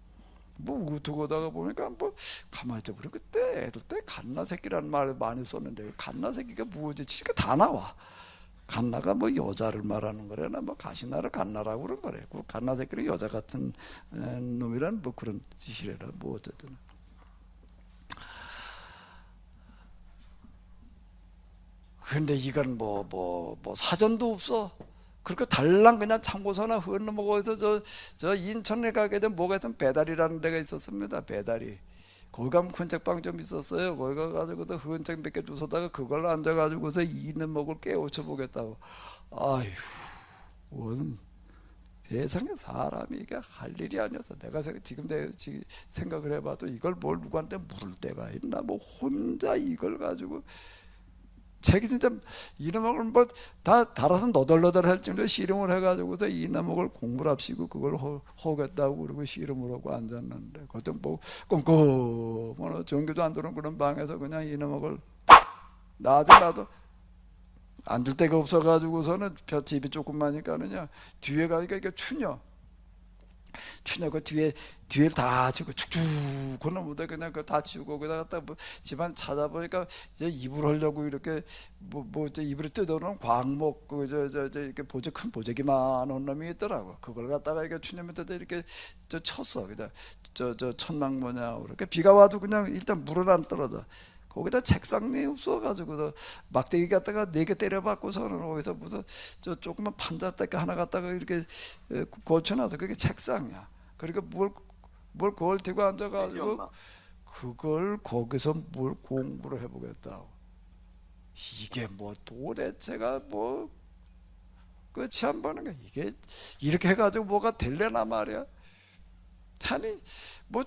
우투고 하다가 보니까 뭐 가만히 있어. 그래 그때 애들 때 갓나 새끼라는 말을 많이 썼는데 갓나 새끼가 무엇이 치니까 다 나와. 갓나가 뭐 여자를 말하는 거래나 뭐 가시나를 갓나라고 그런 거래. 그 갓나 새끼는 여자 같은 놈이란 뭐 그런 짓이래라. 뭐 어쨌든. 근데 이건 뭐 사전도 없어. 그렇게 달랑 그냥 참고서나 건너먹어서 저 인천에 가게 되면 뭐가 있으면 배달이라는 데가 있었습니다. 배달이. 거기 가면 헌책방 좀 있었어요. 거기 가가지고서 헌책 몇 개 주워다가 그걸 앉아가지고서 이는 먹을 깨우쳐 보겠다고. 아휴, 원 세상에 사람이 이게 할 일이 아니어서 내가 지금 생각을 해봐도 이걸 뭘 누구한테 물을 때가 있나. 뭐 혼자 이걸 가지고 책이 진짜 이놈을 뭐 다 달아서 너덜너덜 할 정도로 씨름을 해가지고서 이놈을 공부랍시고 그걸 허겠다고 그러고 씨름을 하고 앉았는데 그것도 뭐 꼼꼼한 전기도 안 들어오는 그런 방에서 그냥 이놈을 낮에 나도 앉을 데가 없어가지고서는 집이 조금만이니까는요 뒤에 가니까 이게 추녀 그 뒤에 다 치고 축축 그놈 못해 그냥 그 다 치우고 거기다 갖다 뭐 집안 찾아보니까 이제 이불 하려고 이렇게 뭐 이불에 뜯어놓은 광목 이렇게 큰 보재기만한 놈이 있더라고. 그걸 갖다가 이렇게 추녀 밑에다 이렇게 쳤어. 그냥 천막 뭐냐 이렇게 비가 와도 그냥 일단 물은 안 떨어져. 거기다 책상이 없어가지고 막대기 갖다가 4개 때려박고서는 거기서 무슨 조그만 판자대기 하나 갖다가 이렇게 걸쳐놔서 그게 책상이야. 그러니까 뭘 그걸 들고 앉아가지고 그걸 거기서 뭘 공부를 해보겠다고. 이게 뭐 도대체가 뭐 끝이 안 보는 거야. 이게 이렇게 해가지고 뭐가 될래나 말이야. 아니 뭐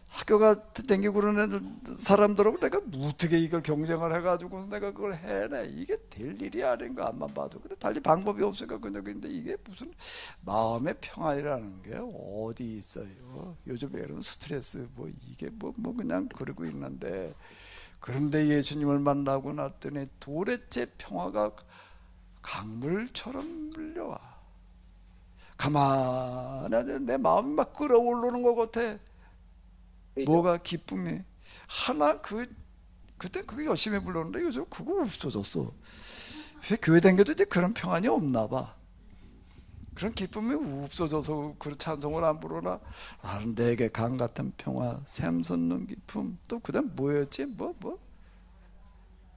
학교가 댕기고 그러는 사람들하고 내가 어떻게 이걸 경쟁을 해가지고 내가 그걸 해내. 이게 될 일이 아닌 거 앞만 봐도. 근데 달리 방법이 없으니까 근데 이게 무슨 마음의 평안이라는 게 어디 있어요. 요즘에 여러분 스트레스 뭐 이게 뭐 그냥 그러고 있는데 그런데 예수님을 만나고 났더니 도대체 평화가 강물처럼 밀려와. 가만히 내 마음이 막 끓어오르는 것 같아. 뭐가 기쁨이. 하나 그때 그거 열심히 불렀는데 요즘 그거 없어졌어. 왜 교회 다녀도 이제 그런 평안이 없나 봐. 그런 기쁨이 없어져서 그런 찬송을 안 부르나. 내게 강 같은 평화, 샘솟는 기쁨. 또 그다음 뭐였지?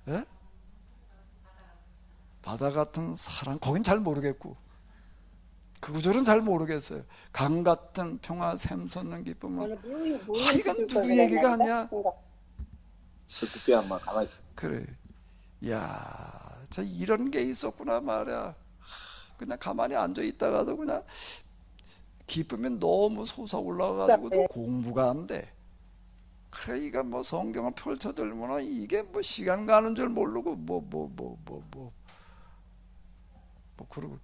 예? 바다 같은 사랑. 거긴 잘 모르겠고 그 구절은 잘 모르겠어요. 강 같은 평화, 샘솟는 기쁨은. 이건 누구 얘기가 아니야? 그때 한번 가만히 있어. 그래. 야, 저 이런 게 있었구나 말이야. 그냥 가만히 앉아 있다가도 그냥 기쁨이 너무 솟아올라가지고 공부가 안 돼. 그래, 이거 뭐 성경을 펼쳐들면 이게 뭐 시간 가는 줄 모르고 그러고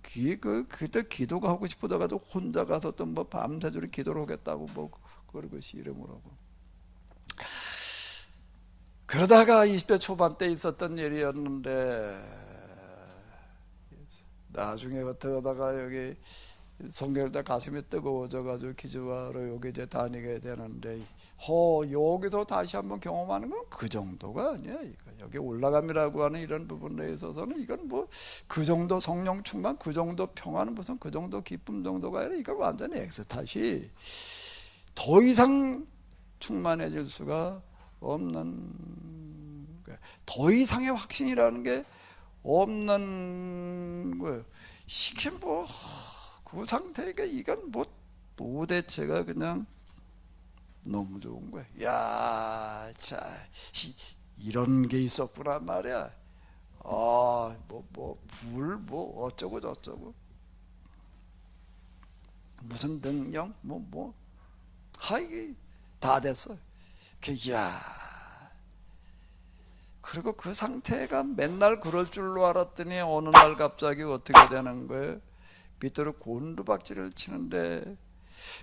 그때 기도가 하고 싶어가지고 혼자 가서 또 뭐 밤새도록 기도를 하겠다고 뭐 그러고 씨름을 하고. 그러다가 20대 초반 때 있었던 일이었는데 나중에 어떡하다가 여기 성경을 다 가슴이 뜨거워져가지고 기주하러 여기 이제 다니게 되는데 여기서 다시 한번 경험하는 건 그 정도가 아니야. 여기 올라감이라고 하는 이런 부분에 있어서는 이건 뭐 그 정도 성령 충만, 그 정도 평화는 무슨 그 정도 기쁨 정도가 아니라 이건 완전히 엑스타시. 더 이상 충만해질 수가 없는, 더 이상의 확신이라는 게 없는 거예요. 이게 뭐 그 상태가 이건 뭐 도대체가 그냥 너무 좋은 거야. 야, 자, 이런 게 있었구나 말이야. 불 어쩌고 저쩌고 무슨 능력 이게 다 됐어. 야. 그리고 그 상태가 맨날 그럴 줄로 알았더니 어느 날 갑자기 어떻게 되는 거예요? 밑으로 곤두박질을 치는데,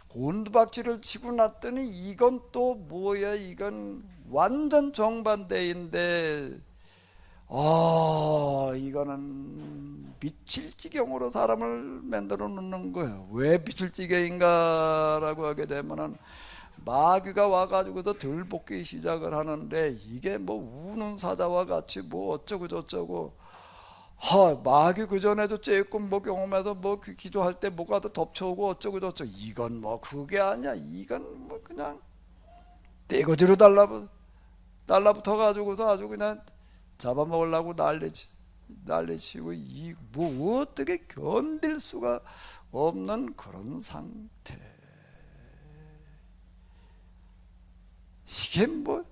곤두박질을 치고 났더니 이건 또 뭐야? 이건 완전 정반대인데, 이거는 미칠 지경으로 사람을 만들어 놓는 거예요. 왜 미칠 지경인가라고 하게 되면은 마귀가 와가지고서 들볶기 시작을 하는데, 이게 뭐 우는 사자와 같이 뭐 어쩌고 저쩌고. 마귀 그 전에도 조금 뭐 경험해서 뭐 기도할 때 뭐가 더 덮쳐오고 어쩌고 저쩌고. 이건 뭐 그게 아니야. 이건 뭐 그냥 떼거지로 달라붙어 가지고서 아주 그냥 잡아먹으려고 난리치고 뭐 어떻게 견딜 수가 없는 그런 상태. 이게 뭐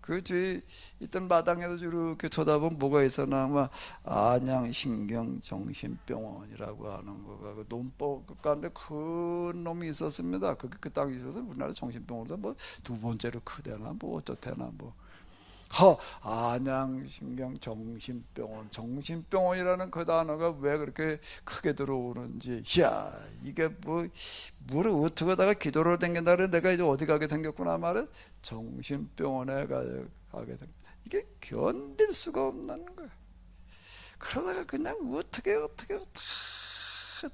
그 뒤에 있던 마당에서 이렇게 쳐다보면 뭐가 있었나 아마 안양신경정신병원이라고 하는 거가 그 논법 가운데 큰 놈이 있었습니다. 그 땅에 있어서 우리나라 정신병원도 뭐 두 번째로 크대나 뭐 어떻대나 뭐. 안양신경정신병원, 정신병원이라는 그 단어가 왜 그렇게 크게 들어오는지. 야, 이게 뭐를 어떻게 하다가 기도로 댕긴다 그래. 내가 이제 어디 가게 생겼구나 말해. 정신병원에 가게 생. 이게 견딜 수가 없는 거야. 그러다가 그냥 어떻게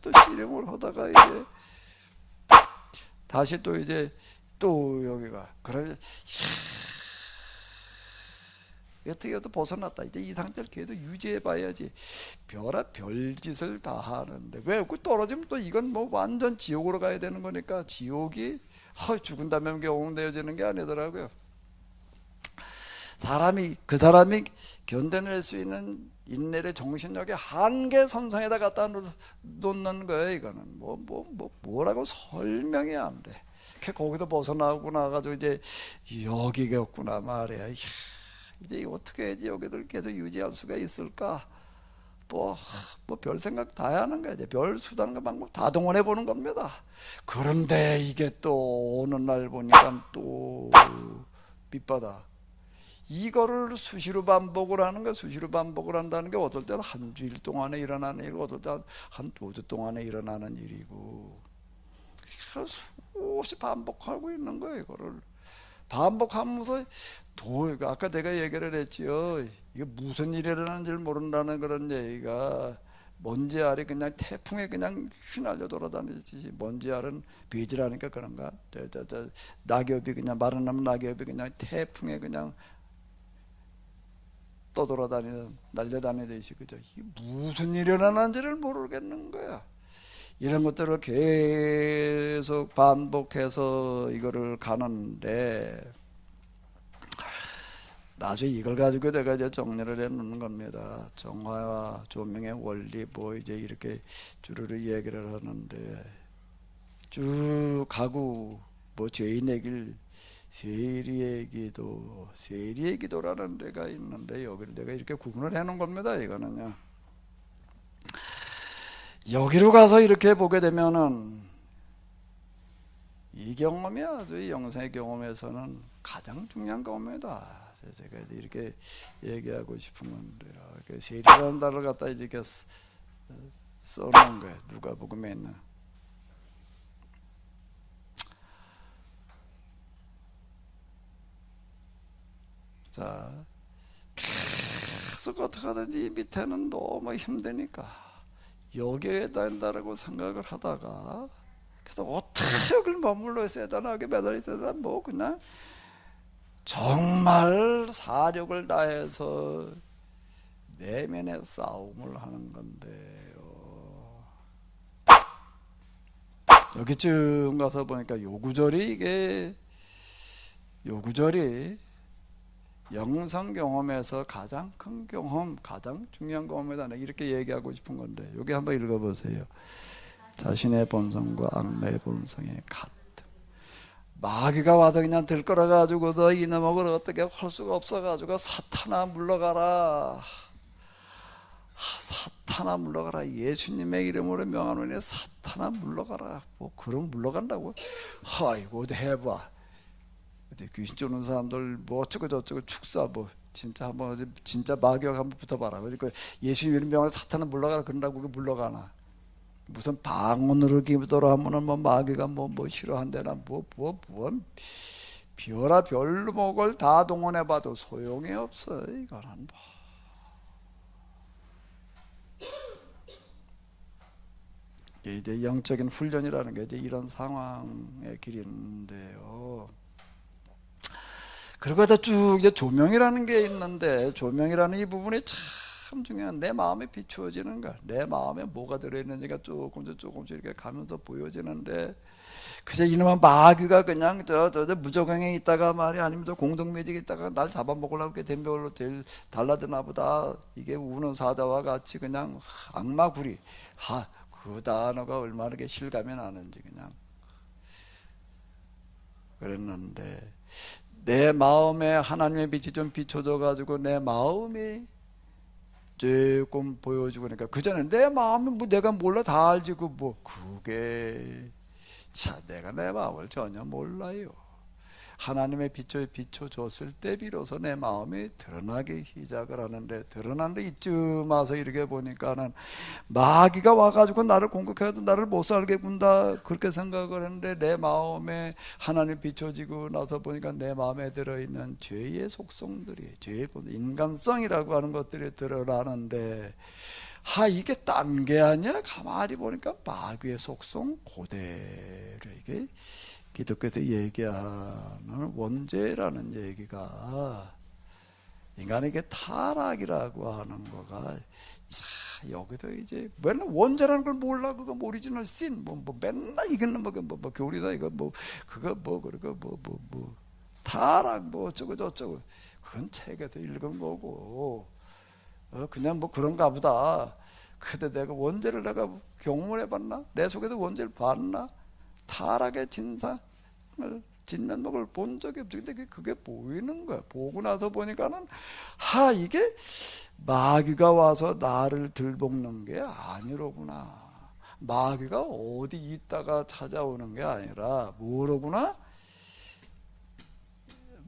또 씨름을 하다가 이제 다시 또 이제 또 여기가 그러면 어떻게 해도 벗어났다. 이제 이 상태를 계속 유지해 봐야지. 별짓을 다 하는데 왜 그 떨어지면 또 이건 뭐 완전 지옥으로 가야 되는 거니까. 지옥이 죽은 다음에 경험되어지는 게 아니더라고요. 그 사람이 견뎌낼 수 있는 인내의 정신력의 한계 선상에다 갖다 놓는 거예요. 이거는 뭐라고 설명이 안 돼. 거기서 벗어나고 나가지고 이제 여기겠구나 말이야. 이제 어떻게 해야지 여기들 계속 유지할 수가 있을까? 별 생각 다 하는 거야. 이제 별 수단과 방법 다 동원해 보는 겁니다. 그런데 이게 또 어느 날 보니까 또 밑바닥. 이거를 수시로 반복을 하는 거야. 수시로 반복을 한다는 게 어떨 때는 한 주일 동안에 일어나는 일이고 어떨 때는 한 두 주 동안에 일어나는 일이고. 수없이 반복하고 있는 거예요. 이거를 반복하면서 아까 내가 얘기를 했지요. 이게 무슨 일이 일어나는지를 모른다는 그런 얘기가, 먼지알이 그냥 태풍에 그냥 휘날려 돌아다니지. 먼지알은 비질하니까 그런가? 낙엽이 그냥 마른 나무 낙엽이 그냥 태풍에 그냥 떠돌아다니는, 날려다니듯이, 그죠? 이게 무슨 일이 일어나는지를 모르겠는 거야. 이런 것들을 계속 반복해서 이거를 가는데, 나중에 이걸 가지고 내가 이제 정리를 해 놓는 겁니다. 정화와 조명의 원리, 뭐 이제 이렇게 주르르 얘기를 하는데, 쭉 가고, 뭐 죄인의 길, 세리의 기도라는 데가 있는데, 여기를 내가 이렇게 구분을 해 놓은 겁니다. 이거는요. 여기로 가서 이렇게 보게 되면은, 이 경험이 아주 이 영생의 경험에서는 가장 중요한 경험이다. 제가 이렇게 얘기하고 싶은 건데요. 세리라는 단어를 갖다 이렇게 써놓은 거예요. 누가복음에 있는. 자, 계속 어떻게 하든지 밑에는 너무 힘드니까 여기에 된다라고 생각을 하다가, 그래서 어떻게 여길 머물러 있어야 되나, 여기 매달려 있어야 되나, 뭐 그냥 정말 사력을 다해서 내면의 싸움을 하는 건데요. 여기쯤 가서 보니까 요 구절이 영성 경험에서 가장 큰 경험, 가장 중요한 경험이다, 이렇게 얘기하고 싶은 건데, 여기 한번 읽어보세요. 자신의 본성과 악마의 본성이 같다. 마귀가 와서 그냥 들끓어 가지고서 이놈을 어떻게 할 수가 없어 가지고, 사탄아 물러가라, 사탄아 물러가라, 예수님의 이름으로 명하노니 사탄아 물러가라. 뭐 그럼 물러간다고? 아이고 어디 해봐. 어디 귀신 쫓는 사람들 뭐 어쩌고 저쩌고 축사, 뭐 진짜 한번 진짜 마귀가 한번 붙어봐라. 그 예수님 이름 명하노니 사탄아 물러가라 그런다고 그게 물러가나? 무슨 방언으로 기도를 하면은 뭐 마귀가 뭐 싫어한대나, 뭐 별아 별목을 다 동원해봐도 소용이 없어. 이거는 뭐. 이게 이제 영적인 훈련이라는 게 이제 이런 상황의 길이 있는데요. 그리고 쭉 이제 조명이라는 게 있는데, 조명이라는 이 부분이 참 중요한, 내 마음에 비추어지는 거, 내 마음에 뭐가 들어있는지가 조금씩 이렇게 가면서 보여지는데, 그저 이놈의 마귀가 그냥 저 무저강에 있다가 말이, 아니면 저 공동묘지에 있다가 날 잡아먹으려고 이렇게 덤벼올로 달라드나 보다. 이게 우는 사자와 같이 그냥 악마구리. 그 단어가 얼마나 이렇게 실감이 나는지 그냥 그랬는데, 내 마음에 하나님의 빛이 좀 비춰져 가지고 내 마음이 조금 보여주고, 그러니까 그전에 내 마음이 뭐 내가 몰라, 다 알지. 뭐 그게 내가 내 마음을 전혀 몰라요. 하나님의 빛을 비춰줬을 때 비로소 내 마음이 드러나기 시작을 하는데, 드러났는데 이쯤 와서 이렇게 보니까는 마귀가 와가지고 나를 공격해도 나를 못 살게 군다, 그렇게 생각을 했는데, 내 마음에 하나님 비춰지고 나서 보니까 내 마음에 들어있는 죄의 속성들이, 죄의 인간성이라고 하는 것들이 드러나는데, 이게 딴 게 아니야? 가만히 보니까 마귀의 속성 그대로 이게 기독교에서 얘기하는 원죄라는 얘기가, 인간에게 타락이라고 하는 거가, 여기도 이제 맨날 원죄라는 걸 몰라. 그거 오리지널 씬, 맨날 이거는 뭐 교리다 이거 그거 그리고 타락 어쩌고 저쩌고, 그건 책에서 읽은 거고, 그냥 그런가 보다. 근데 내가 원죄를 내가 경험을 해봤나? 내 속에서 원죄를 봤나? 타락의 진상을, 진면목을 본 적이 없지. 근데 그게 보이는 거야. 보고 나서 보니까는 이게 마귀가 와서 나를 들볶는 게 아니로구나. 마귀가 어디 있다가 찾아오는 게 아니라 뭐로구나?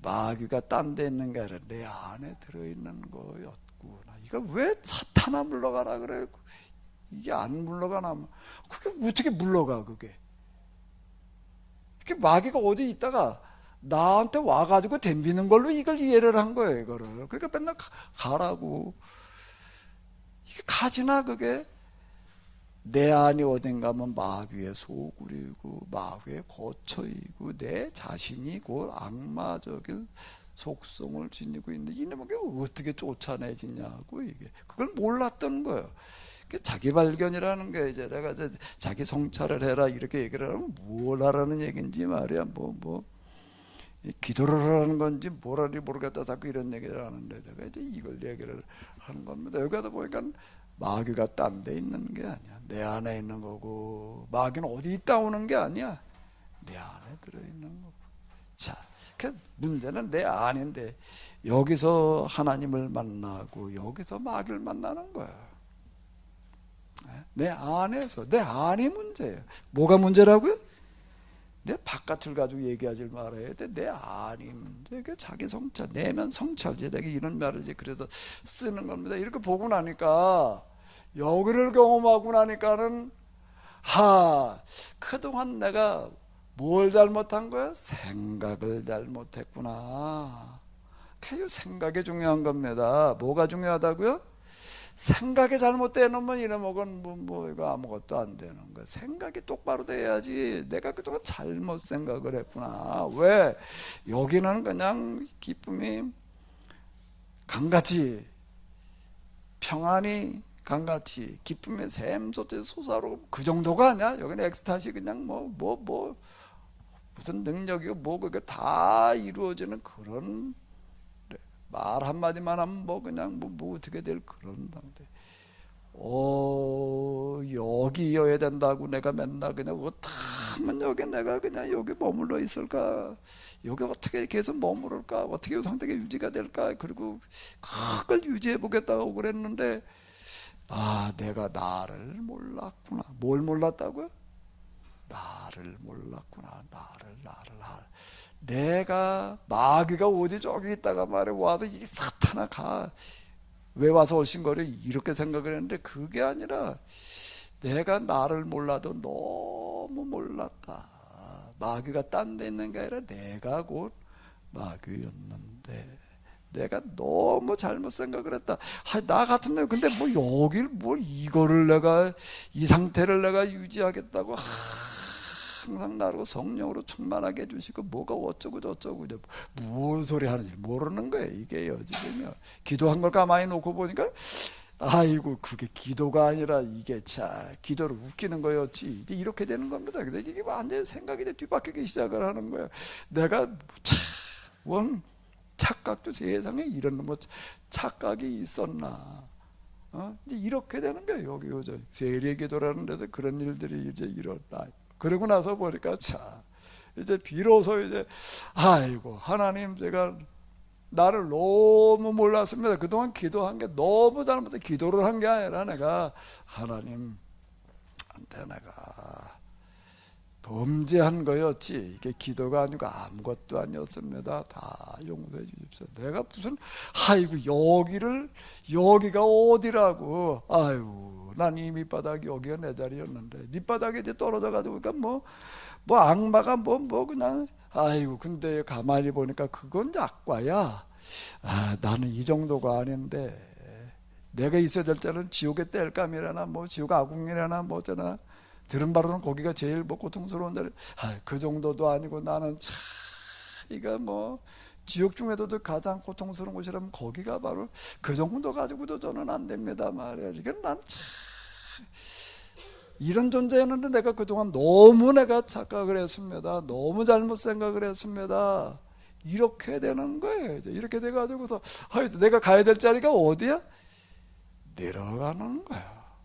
마귀가 딴 데 있는 게 아니라 내 안에 들어있는 거였구나. 이거 왜 사탄아 물러가라 그래? 이게 안 물러가나? 그게 어떻게 물러가? 그게 마귀가 어디 있다가 나한테 와가지고 덤비는 걸로 이걸 이해를 한 거예요, 이거를. 그러니까 맨날 가라고. 이게 가지나, 그게? 내 안이 어딘가 하면 마귀의 소굴이고, 마귀의 거처이고, 내 자신이 곧 악마적인 속성을 지니고 있는데, 이놈에게 어떻게 쫓아내지냐고, 이게. 그걸 몰랐던 거예요. 자기 발견이라는 게, 이제 내가 이제 자기 성찰을 해라, 이렇게 얘기를 하면 뭘 하라는 얘기인지 말이야, 기도를 하라는 건지 뭐라니 모르겠다, 자꾸 이런 얘기를 하는데, 내가 이제 이걸 얘기를 하는 겁니다. 여기 가다 보니까 마귀가 딴 데 있는 게 아니야. 내 안에 있는 거고, 마귀는 어디 있다 오는 게 아니야. 내 안에 들어있는 거고. 자, 그 문제는 내 안인데, 여기서 하나님을 만나고, 여기서 마귀를 만나는 거야. 내 안에서, 내 안이 문제예요. 뭐가 문제라고요? 내 바깥을 가지고 얘기하지 말아야 돼. 내 안이 문제. 그 자기 성찰, 내면 성찰제. 내가 이런 말을 이제 그래서 쓰는 겁니다. 이렇게 보고 나니까, 여기를 경험하고 나니까는, 그동안 내가 뭘 잘못한 거야? 생각을 잘못했구나. 그 생각이 중요한 겁니다. 뭐가 중요하다고요? 생각이 잘못되면 이러면 이거 아무것도 안 되는 거야. 생각이 똑바로 돼야지. 내가 그동안 잘못 생각을 했구나. 왜? 여기는 그냥 기쁨이 강같이, 평안이 강같이, 기쁨의 샘솟듯이 솟아오르고, 그 정도가 아니야. 여기는 엑스타시 그냥 무슨 능력이고 그게 다 이루어지는 그런, 말 한마디만 하면 그냥 어떻게 될 그런 상태. 여기여야 된다고 내가 맨날 그냥 그거 타면 여기 내가 그냥 여기 머물러 있을까? 여기 어떻게 계속 머무를까? 어떻게 이 상태가 유지가 될까? 그리고 그걸 유지해 보겠다고 그랬는데, 내가 나를 몰랐구나. 뭘 몰랐다고요? 나를 몰랐구나. 나를. 내가, 마귀가 어디 저기 있다가 말이야, 와서 이 사탄아 가. 왜 와서 얼씬거려? 이렇게 생각을 했는데, 그게 아니라 내가 나를 몰라도 너무 몰랐다. 마귀가 딴 데 있는 게 아니라 내가 곧 마귀였는데, 내가 너무 잘못 생각을 했다. 나 같으면 근데 여길 이거를 내가, 이 상태를 내가 유지하겠다고 항상 나를 성령으로 충만하게 해주시고, 뭐가 어쩌고 저쩌고, 무슨 소리 하는지 모르는 거예요. 이게 요즘이면 기도한 걸 가만히 놓고 보니까, 그게 기도가 아니라 이게 기도를 웃기는 거였지. 이제 이렇게 되는 겁니다. 근데 이게 완전히 생각이 뒤바뀌기 시작을 하는 거예요. 내가 착각도, 세상에 이런 착각이 있었나. 이제 이렇게 되는 거예요. 여기 세례 기도라는 데서 그런 일들이 이제 일어나. 그러고 나서 보니까 이제 비로소 이제 하나님, 제가 나를 너무 몰랐습니다. 그동안 기도한 게 너무 잘못해. 기도를 한 게 아니라 내가 하나님한테 내가 범죄한 거였지, 이게 기도가 아니고 아무것도 아니었습니다. 다 용서해 주십시오. 내가 무슨 여기가 어디라고. 난 이 밑바닥이 여기가 내 자리였는데, 밑바닥에 이제 떨어져 가지고, 그러니까 악마가 그냥, 근데 가만히 보니까 그건 악과야. 나는 이 정도가 아닌데, 내가 있어야 될 때는 지옥의 땔감이라나 지옥 아궁이라나 어쩌나, 들은 바로는 거기가 제일 고통스러운 자리. 그 정도도 아니고, 나는 이거 지옥 중에도 가장 고통스러운 곳이라면 거기가 바로, 그 정도 가지고도 저는 안 됩니다 말이야. 이건 난 이런 존재였는데, 내가 그동안 너무 내가 착각을 했습니다. 너무 잘못 생각을 했습니다. 이렇게 되는 거예요. 이제 이렇게 돼가지고서 내가 가야 될 자리가 어디야? 내려가는 거야.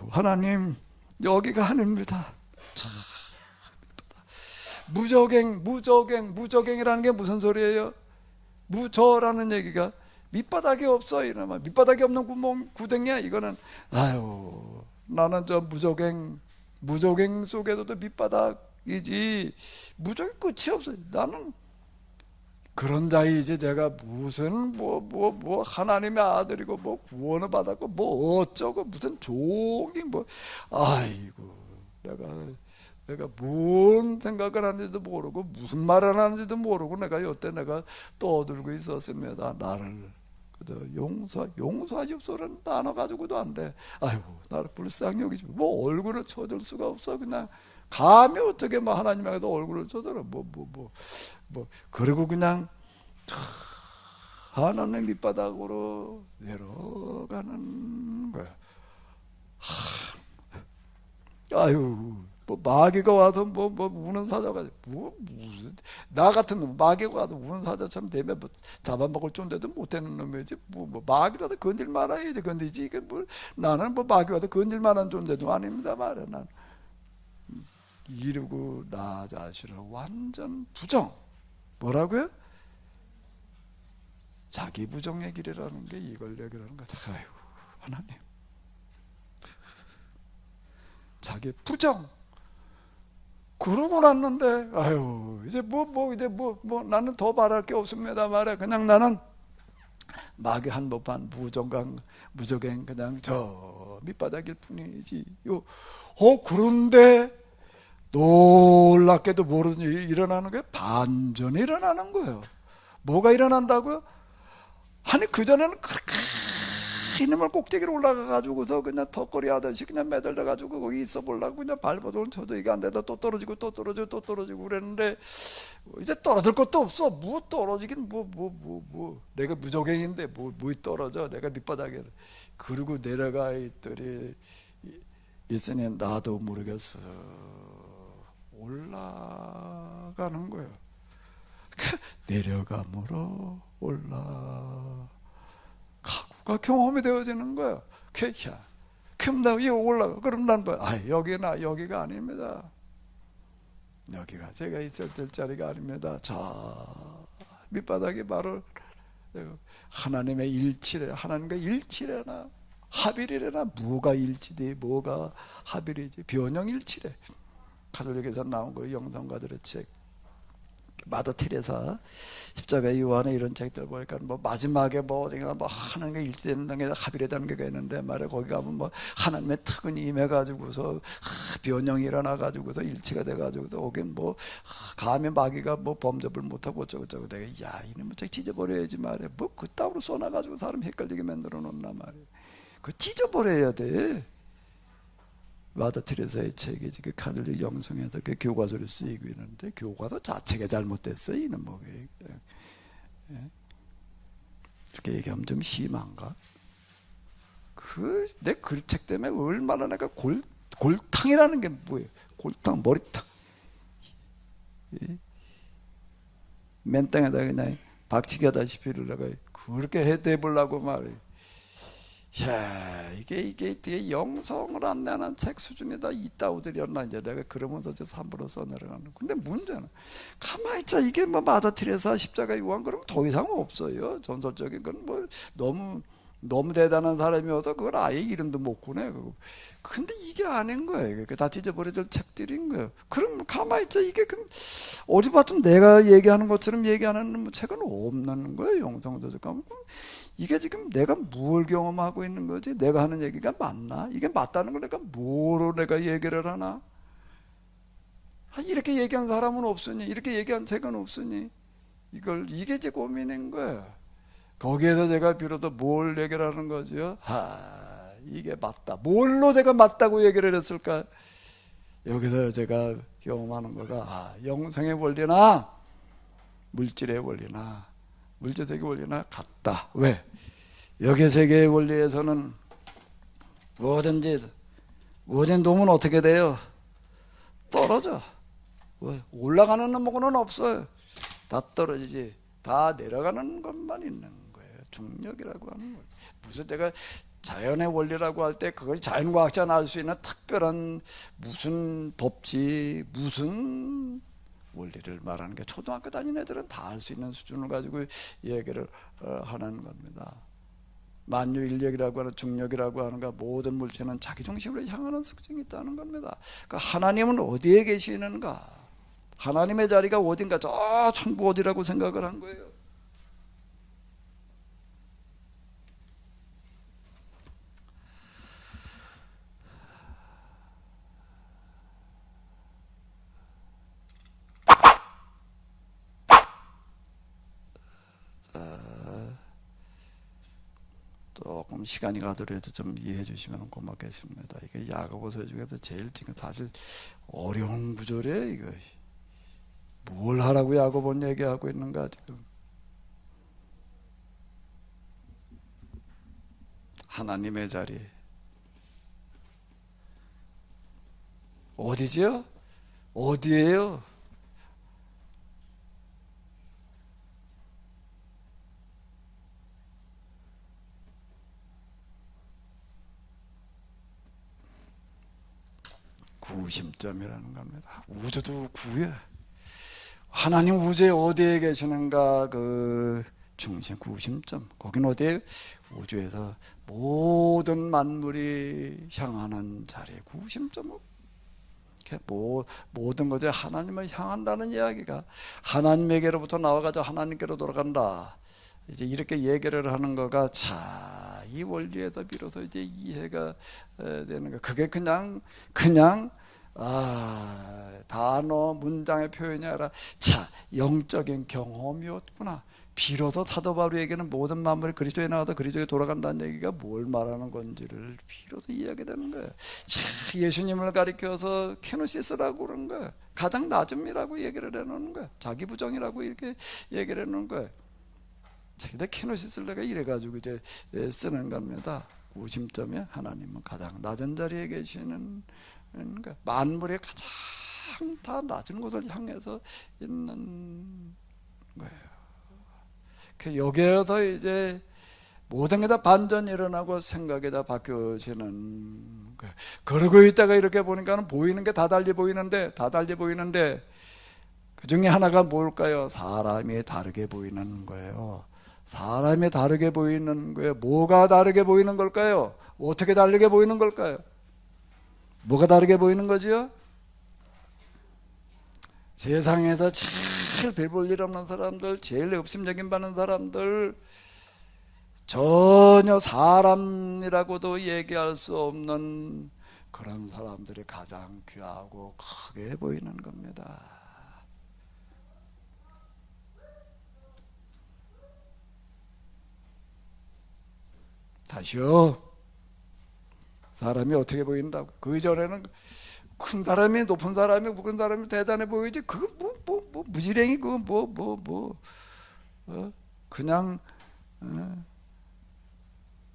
하나님, 여기가 아닙니다. 무적행이라는 게 무슨 소리예요? 무저라는 얘기가 밑바닥이 없어. 이놈아, 밑바닥이 없는 구덩이야 이거는. 나는 저 무적행 속에서도 밑바닥이지, 무적이 끝이 없어. 나는 그런 자이지. 내가 무슨 하나님의 아들이고 구원을 받았고 어쩌고 무슨 종이 내가 내가 뭔 생각을 하는지도 모르고 무슨 말을 하는지도 모르고 내가 여태 내가 떠들고 있었습니다. 나를 그저 용서하십소라는 단어 가지고도 안 돼. 아이고 나를 불쌍히 여기지. 뭐 얼굴을 쳐줄 수가 없어. 그냥 감히 어떻게 뭐 하나님에게도 얼굴을 쳐들어. 그리고 그냥 하나님 밑바닥으로 내려가는 거야. 아유, 뭐 마귀가 와서 뭐 우는 사자가 무슨 나 같은 놈 마귀가 와서 우는 사자처럼 되면 뭐 잡아먹을 존재도 못되는 놈이지 뭐 마귀라도 건질 말아야지 건들지 이게 뭐 나는 뭐 마귀와도 건질 만한 존재도 아닙니다 말이야. 난 이러고 나 자신을 완전 부정. 뭐라고요? 자기 부정의 길이라는 게 이걸 얘기하는 거다. 아이고 하나님, 자기 부정. 그러고 났는데 아유 이제 나는 더 말할 게 없습니다 말이야. 그냥 나는 마귀 한복판 무적행 그냥 저 밑바닥일 뿐이지. 그런데 놀랍게도 모르는 일이 일어나는 거예요. 반전이 일어나는 거예요. 뭐가 일어난다고요? 아니 그전에는 이놈을 꼭대기로 올라가가지고서 그냥 턱걸이 하듯이 그냥 매달려가지고 거기 있어 보려고 그냥 발버둥을 쳐도 이게 안 되다 또 떨어지고 또 떨어지고 또 떨어지고 그랬는데 이제 떨어질 것도 없어. 뭐 떨어지긴 내가 무적행인데 뭐 떨어져. 내가 밑바닥에 그러고 내려가 있더니 있으니 나도 모르겠어 올라가는 거예요. 내려감으로 올라가고가 경험이 되어지는 거예요. 그럼 나 이거 올라가. 그럼 난 여기가 아닙니다. 여기가 제가 있을 자리가 아닙니다. 저 밑바닥이 바로 하나님의 일치래. 하나님과 일치래나 합일이래나 뭐가 일치돼 뭐가 합일이지. 변형일치래. 가톨릭에서 나온 거 영성가들의 책 마더 테레사 십자가 요한의 이런 책들 보니까 뭐 마지막에 하나님과 일치되는 단계가 합일의 단계가 있는데 말이야. 거기 가면 뭐 하나님의 특은이 임해가지고서 변형이 일어나가지고서 일치가 돼가지고서 거긴 뭐 감히 마귀가 뭐 범접을 못하고 어쩌고저쩌고 내가 이놈의 책 찢어버려야지 말이야. 뭐 그따위로 써놔가지고 사람 헷갈리게 만들어 놓나 말이야. 그거 찢어버려야 돼. 마더 테레사의 책이 지금 가톨릭 영성에서 그 교과서로 쓰이고 있는데 교과서 자체가 잘못됐어. 이는 뭐게 이렇게 얘기하면 좀 심한가? 내 그 책 때문에 얼마나 내가 골탕이라는 게 뭐예요? 골탕 머리탕 맨 땅에다 그냥 박치기 하다시피 내가 그렇게 해대보려고 말이에요. 이게 영성을 안내하는 책 수준에다 이따오들이었나 이제 내가 그러면서 이제 3부로 써내려가는. 근데 문제는 가만히 있자. 이게 뭐 마더 테레사 십자가 요한 그러면 더 이상 없어요. 전설적인 건 뭐 너무 대단한 사람이어서 그걸 아예 이름도 못 꺼내. 근데 이게 아닌 거예요. 다 찢어버려질 책들인 거예요. 그럼 가만히 있자. 이게 어디 봐도 내가 얘기하는 것처럼 얘기하는 책은 없는 거예요. 영성서적 가면. 이게 지금 내가 뭘 경험하고 있는 거지? 내가 하는 얘기가 맞나? 이게 맞다는 걸 뭐로 내가 얘기를 하나? 이렇게 얘기한 사람은 없으니, 이렇게 얘기한 책은 없으니, 이게 제 고민인 거예요. 거기에서 제가 비로소 뭘 얘기를 하는 거죠? 이게 맞다. 뭘로 제가 맞다고 얘기를 했을까? 여기서 제가 경험하는 거가, 영성의 원리나, 물질의 원리나, 물질세계 원리나 같다. 왜? 여기 세계의 원리에서는 뭐든지 놓으면 어떻게 돼요? 떨어져. 왜? 올라가는 놈은 없어요. 다 떨어지지. 다 내려가는 것만 있는 거예요. 중력이라고 하는 거예요. 무슨 내가 자연의 원리라고 할 때 그걸 자연과학자는 알 수 있는 특별한 무슨 법칙, 무슨 원리를 말하는 게 초등학교 다니는 애들은 다 알 수 있는 수준을 가지고 얘기를 하는 겁니다. 만유인력이라고 하는 중력이라고 하는 거 모든 물체는 자기 중심으로 향하는 특징이 있다는 겁니다. 그러니까 하나님은 어디에 계시는가? 하나님의 자리가 어딘가? 저 천부 어디라고 생각을 한 거예요. 조금 시간이 가더라도 좀 이해해 주시면 고맙겠습니다. 이게 야고보서 중에서 제일 지금 사실 어려운 구절이에요. 이거 뭘 하라고 야고보는 얘기하고 있는가 지금. 하나님의 자리 어디지요? 어디예요? 구심점이라는 겁니다. 우주도 구야. 하나님 우주에 어디에 계시는가 그 중심 구심점. 거긴 어디에? 우주에서 모든 만물이 향하는 자리 구심점. 모든 것에 하나님을 향한다는 이야기가 하나님에게로부터 나와가지고 하나님께로 돌아간다. 이제 이렇게 얘기를 하는 거가 자, 이 원리에서 비로소 이제 이해가 되는 거. 그게 그냥 단어 문장의 표현이 아니라 자, 영적인 경험이었구나. 비로소 사도 바울에게는 모든 만물이 그리스도에 나와서 그리스도에 돌아간다는 얘기가 뭘 말하는 건지를 비로소 이해하게 되는 거예요. 자, 예수님을 가리켜서 케노시스라고 그러는 거예요. 가장 낮음이라고 얘기를 해놓는 거예요. 자기 부정이라고 이렇게 얘기를 해놓는 거예요. 자기들 케노시스를 내가 이래가지고 이제 쓰는 겁니다. 구심점에 하나님은 가장 낮은 자리에 계시는 거예요. 만물의 가장 다 낮은 곳을 향해서 있는 거예요. 여기에서 이제 모든 게 다 반전이 일어나고 생각이 다 바뀌어지는 거예요. 그러고 있다가 이렇게 보니까 보이는 게 다 달리 보이는데 그 중에 하나가 뭘까요? 사람이 다르게 보이는 거예요. 사람이 다르게 보이는 거예요. 뭐가 다르게 보이는 걸까요? 어떻게 다르게 보이는 걸까요? 뭐가 다르게 보이는 거지요? 세상에서 제일 별 볼 일 없는 사람들, 제일 업심여김 받는 사람들, 전혀 사람이라고도 얘기할 수 없는 그런 사람들이 가장 귀하고 크게 보이는 겁니다. 다시요. 사람이 어떻게 보인다고? 그 전에는 큰 사람이 높은 사람이 묵은 사람이 대단해 보이지. 그거 뭐 무지랭이 그거 그냥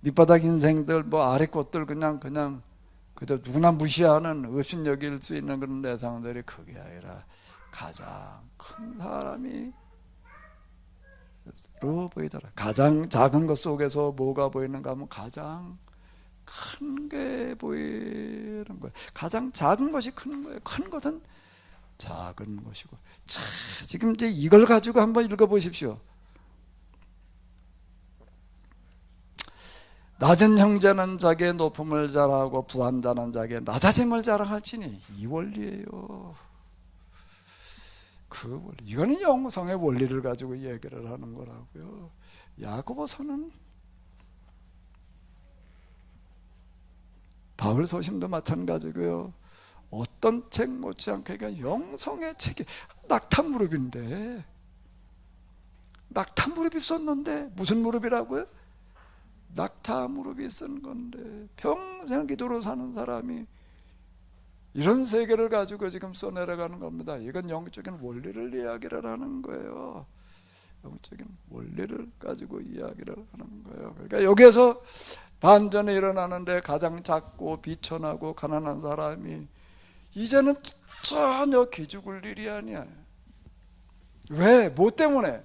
밑바닥 인생들 아래 것들 그냥 그저 누구나 무시하는 없인 여길 수 있는 그런 대상들이 그게 아니라 가장 큰 사람이 로 보이더라. 가장 작은 것 속에서 뭐가 보이는가 하면 가장 큰 게 보이는 거예요. 가장 작은 것이 큰 거예요. 큰 것은 작은 것이고. 자, 지금 이제 이걸 가지고 한번 읽어보십시오. 낮은 형제는 자기의 높음을 자랑하고 부한 자는 자기의 낮아짐을 자랑할지니 이 원리예요. 그 원리. 이거는 영성의 원리를 가지고 얘기를 하는 거라고요. 야고보서는 바울 서신도 마찬가지고요. 어떤 책 못지않게 영성의 책이 낙타 무릎인데, 낙타 무릎이 썼는데 무슨 무릎이라고요? 낙타 무릎이 쓴 건데 평생 기도로 사는 사람이 이런 세계를 가지고 지금 써내려가는 겁니다. 이건 영적인 원리를 이야기를 하는 거예요. 영적인 원리를 가지고 이야기를 하는 거예요. 그러니까 여기에서 반전이 일어나는데 가장 작고 비천하고 가난한 사람이 이제는 전혀 기죽을 일이 아니야. 왜? 뭐 때문에?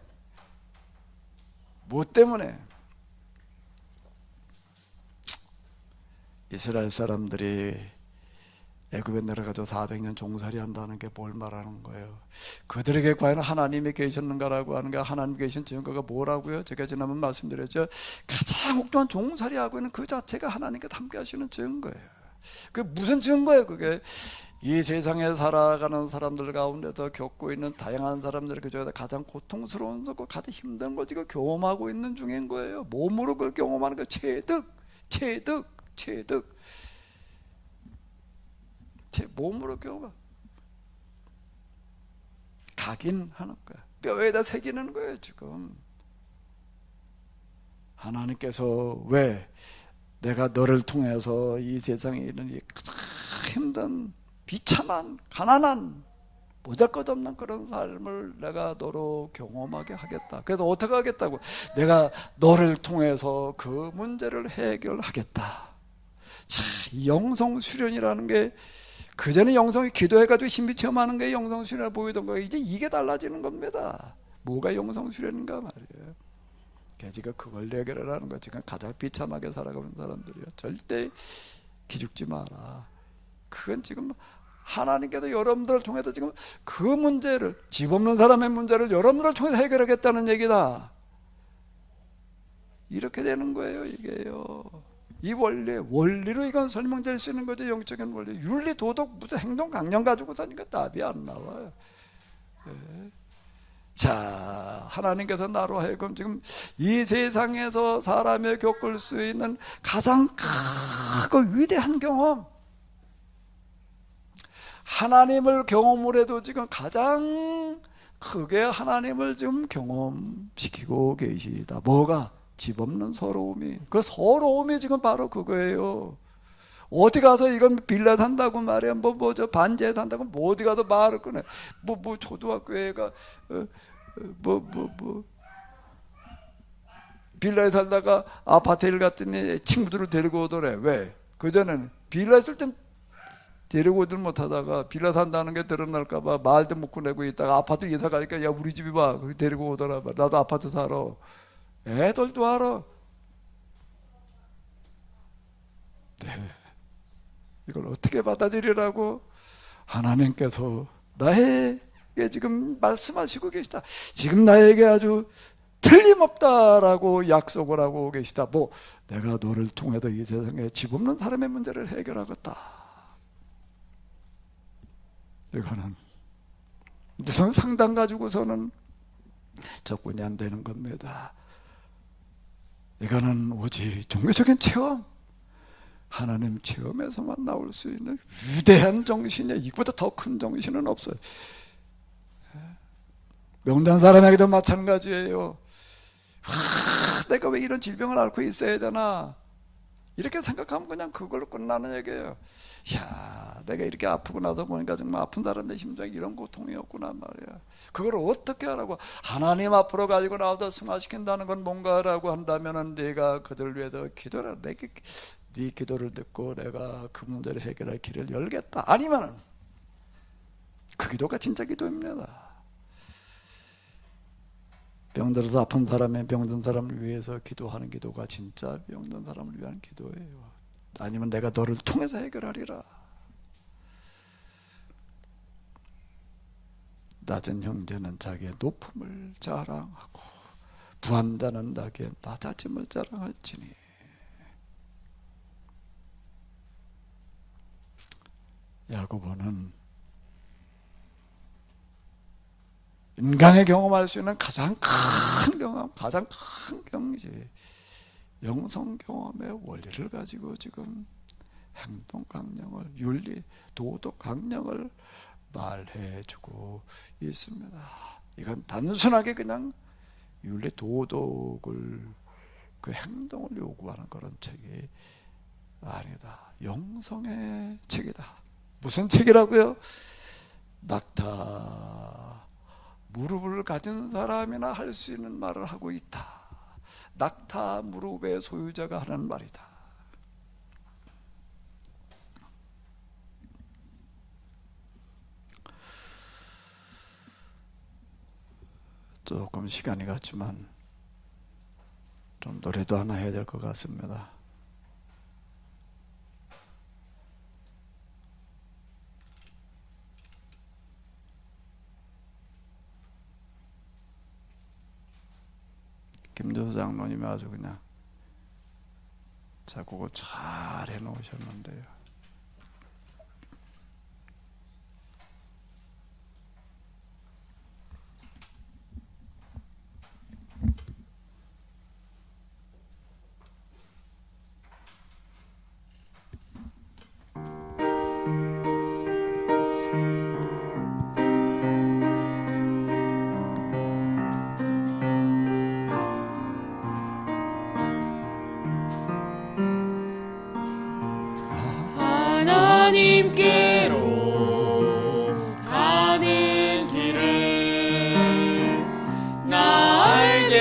뭐 때문에? 이스라엘 사람들이 애굽에 내려가서 400년 종살이 한다는 게 뭘 말하는 거예요? 그들에게 과연 하나님이 계셨는가라고 하는 게, 하나님 계신 증거가 뭐라고요? 제가 지난번 말씀드렸죠. 가장 혹독한 종살이 하고 있는 그 자체가 하나님께 함께 하시는 증거예요. 그 무슨 증거예요? 그게 이 세상에 살아가는 사람들 가운데서 겪고 있는 다양한 사람들이 그 중에서 가장 고통스러운 것과 가장 힘든 걸 지금 경험하고 있는 중인 거예요. 몸으로 그걸 경험하는 거. 체득 제 몸으로 경험하. 각인하는 거야. 뼈에다 새기는 거예요 지금. 하나님께서 왜 내가 너를 통해서 이 세상에 이런 이 가장 힘든 비참한 가난한 보잘것없는 그런 삶을 내가 너로 경험하게 하겠다. 그래서 어떻게 하겠다고? 내가 너를 통해서 그 문제를 해결하겠다. 자, 이 영성 수련이라는 게 그전에 영성이 기도해가지고 신비 체험하는 게 영성 수련을 보이던 거 이제 이게 달라지는 겁니다. 뭐가 영성 수련인가 말이에요. 지금 그걸 해결하라는 거. 지금 가장 비참하게 살아가는 사람들이요. 절대 기죽지 마라. 그건 지금 하나님께서 여러분들을 통해서 지금 그 문제를, 집 없는 사람의 문제를 여러분들을 통해서 해결하겠다는 얘기다. 이렇게 되는 거예요, 이게요. 이 원리로 이건 설명될 수 있는 거죠. 영적인 원리. 윤리, 도덕, 무슨 행동 강령 가지고 사니까 답이 안 나와요. 네. 자, 하나님께서 나로 하여금 지금 이 세상에서 사람이 겪을 수 있는 가장 크고 위대한 경험, 하나님을 경험을 해도 지금 가장 크게 하나님을 지금 경험시키고 계시다. 뭐가? 집 없는 서러움이. 그 서러움이 지금 바로 그거예요. 어디 가서 이건 빌라 산다고 말이야. 저 반지에 산다고 어디 가서 말을 꺼내. 초등학교 애가 빌라에 살다가 아파트에 갔더니 친구들을 데리고 오더래. 왜? 그전에는 빌라에 있을 땐 데리고 오질 못하다가 빌라 산다는 게 드러날까봐 말도 못 꺼내고 있다가 아파트 이사 가니까 야 우리 집이 봐. 거기 데리고 오더라. 나도 아파트 살아. 애들도 알아. 네. 이걸 어떻게 받아들이라고? 하나님께서 나에게 지금 말씀하시고 계시다. 지금 나에게 아주 틀림없다라고 약속을 하고 계시다. 내가 너를 통해서 이 세상에 집 없는 사람의 문제를 해결하겠다. 이거는 무슨 상담 가지고서는 접근이 안 되는 겁니다. 이거는 오직 종교적인 체험, 하나님 체험에서만 나올 수 있는 위대한 정신이야. 이보다 더 큰 정신은 없어요. 명단 사람에게도 마찬가지예요. 내가 왜 이런 질병을 앓고 있어야 되나? 이렇게 생각하면 그냥 그걸로 끝나는 얘기예요. 야, 내가 이렇게 아프고 나서 보니까 정말 아픈 사람의 심장이 이런 고통이었구나 말이야. 그걸 어떻게 하라고? 하나님 앞으로 가지고 나와서 승화시킨다는 건 뭔가라고 한다면은 내가 그들 위해서 기도를, 네 기도를 듣고 내가 그 문제를 해결할 길을 열겠다. 아니면은 그 기도가 진짜 기도입니다. 병들어서 아픈 사람의 병든 사람을 위해서 기도하는 기도가 진짜 병든 사람을 위한 기도예요. 아니면 내가 너를 통해서 해결하리라. 낮은 형제는 자기의 높음을 자랑하고 부한자는 자기의 낮아짐을 자랑할지니. 야고보는 인간의 경험할 수 있는 가장 큰 경험, 가장 큰 경지, 영성 경험의 원리를 가지고 지금 행동 강령을, 윤리, 도덕 강령을 말해주고 있습니다. 이건 단순하게 그냥 윤리, 도덕을, 그 행동을 요구하는 그런 책이 아니다. 영성의 책이다. 무슨 책이라고요? 낙타 무릎을 가진 사람이나 할 수 있는 말을 하고 있다. 낙타 무릎의 소유자가 하는 말이다. 조금 시간이 갔지만 좀 노래도 하나 해야 될 것 같습니다. 김조수 장로님이 아주 그냥 작곡을 잘 해놓으셨는데요. 하나님께로 가는 길을 나 알게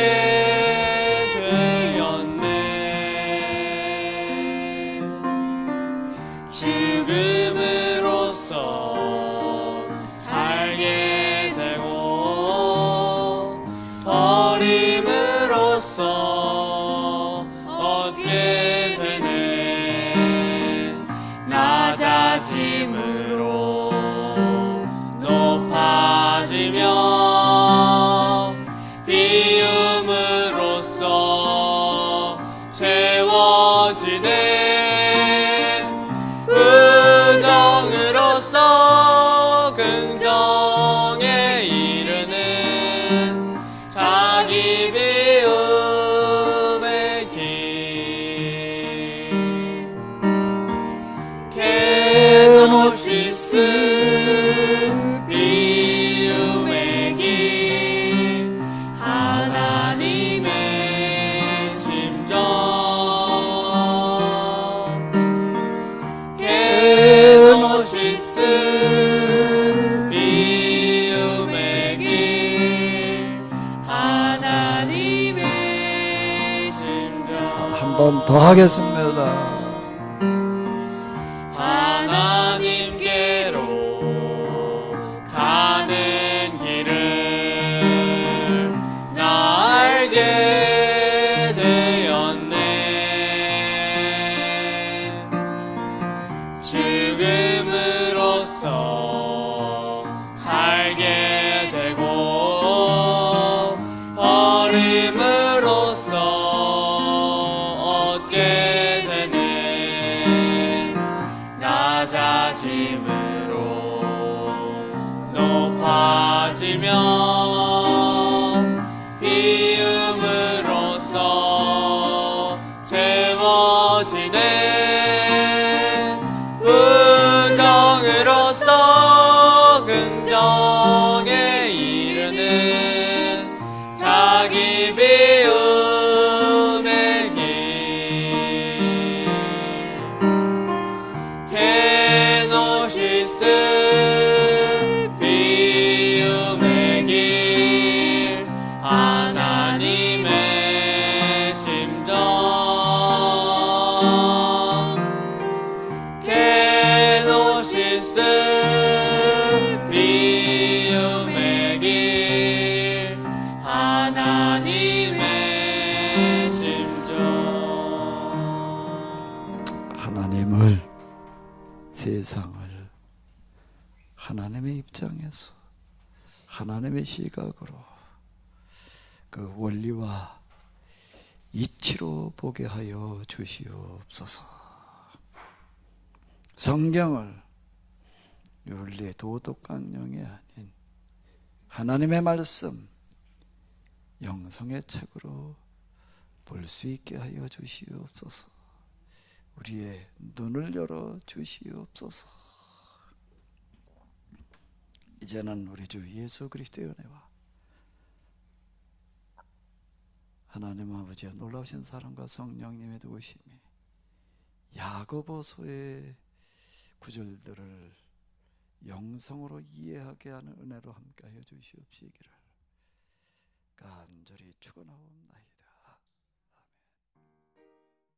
되었네. 죽음으로써 살게 되고 버림으로써 얻게 되네. 낮아짐으로 높아지며 비움으로써 채워지네. 의정으로써 긍정에 이르는 자기 비움의 길. 케노시스 비움의 길. 하나님의 심정. 케노시스 비움의 길. 하나님의 심정. 한 번 더 하겠습니다. 하나님께로 가는 길을 나 알게 되었네. 죽음으로써 살게 되고 버림으로써 얻게 되네. 낮아짐으로 높아지며 비움으로써 채워지네. 긍정으로써 긍정에 이르는 자기 비움의 길. 케노시스 비움의 길. 하나님의 심정. 케노시스 비움의 길. 하나님의 심정. 하나님을, 세상을 하나님의 입장에서 하나님의 시각으로 그 원리와 이치로 보게 하여 주시옵소서. 성경을 윤리 도덕강령이 아닌 하나님의 말씀, 영성의 책으로 볼 수 있게 하여 주시옵소서. 우리의 눈을 열어 주시옵소서. 이제는 우리 주 예수 그리스도의 은혜와 하나님 아버지의 놀라우신 사랑과 성령님의 도우심이 야고보서의 구절들을 영성으로 이해하게 하는 은혜로 함께하여 주시옵시기를 간절히 축원하옵나이다.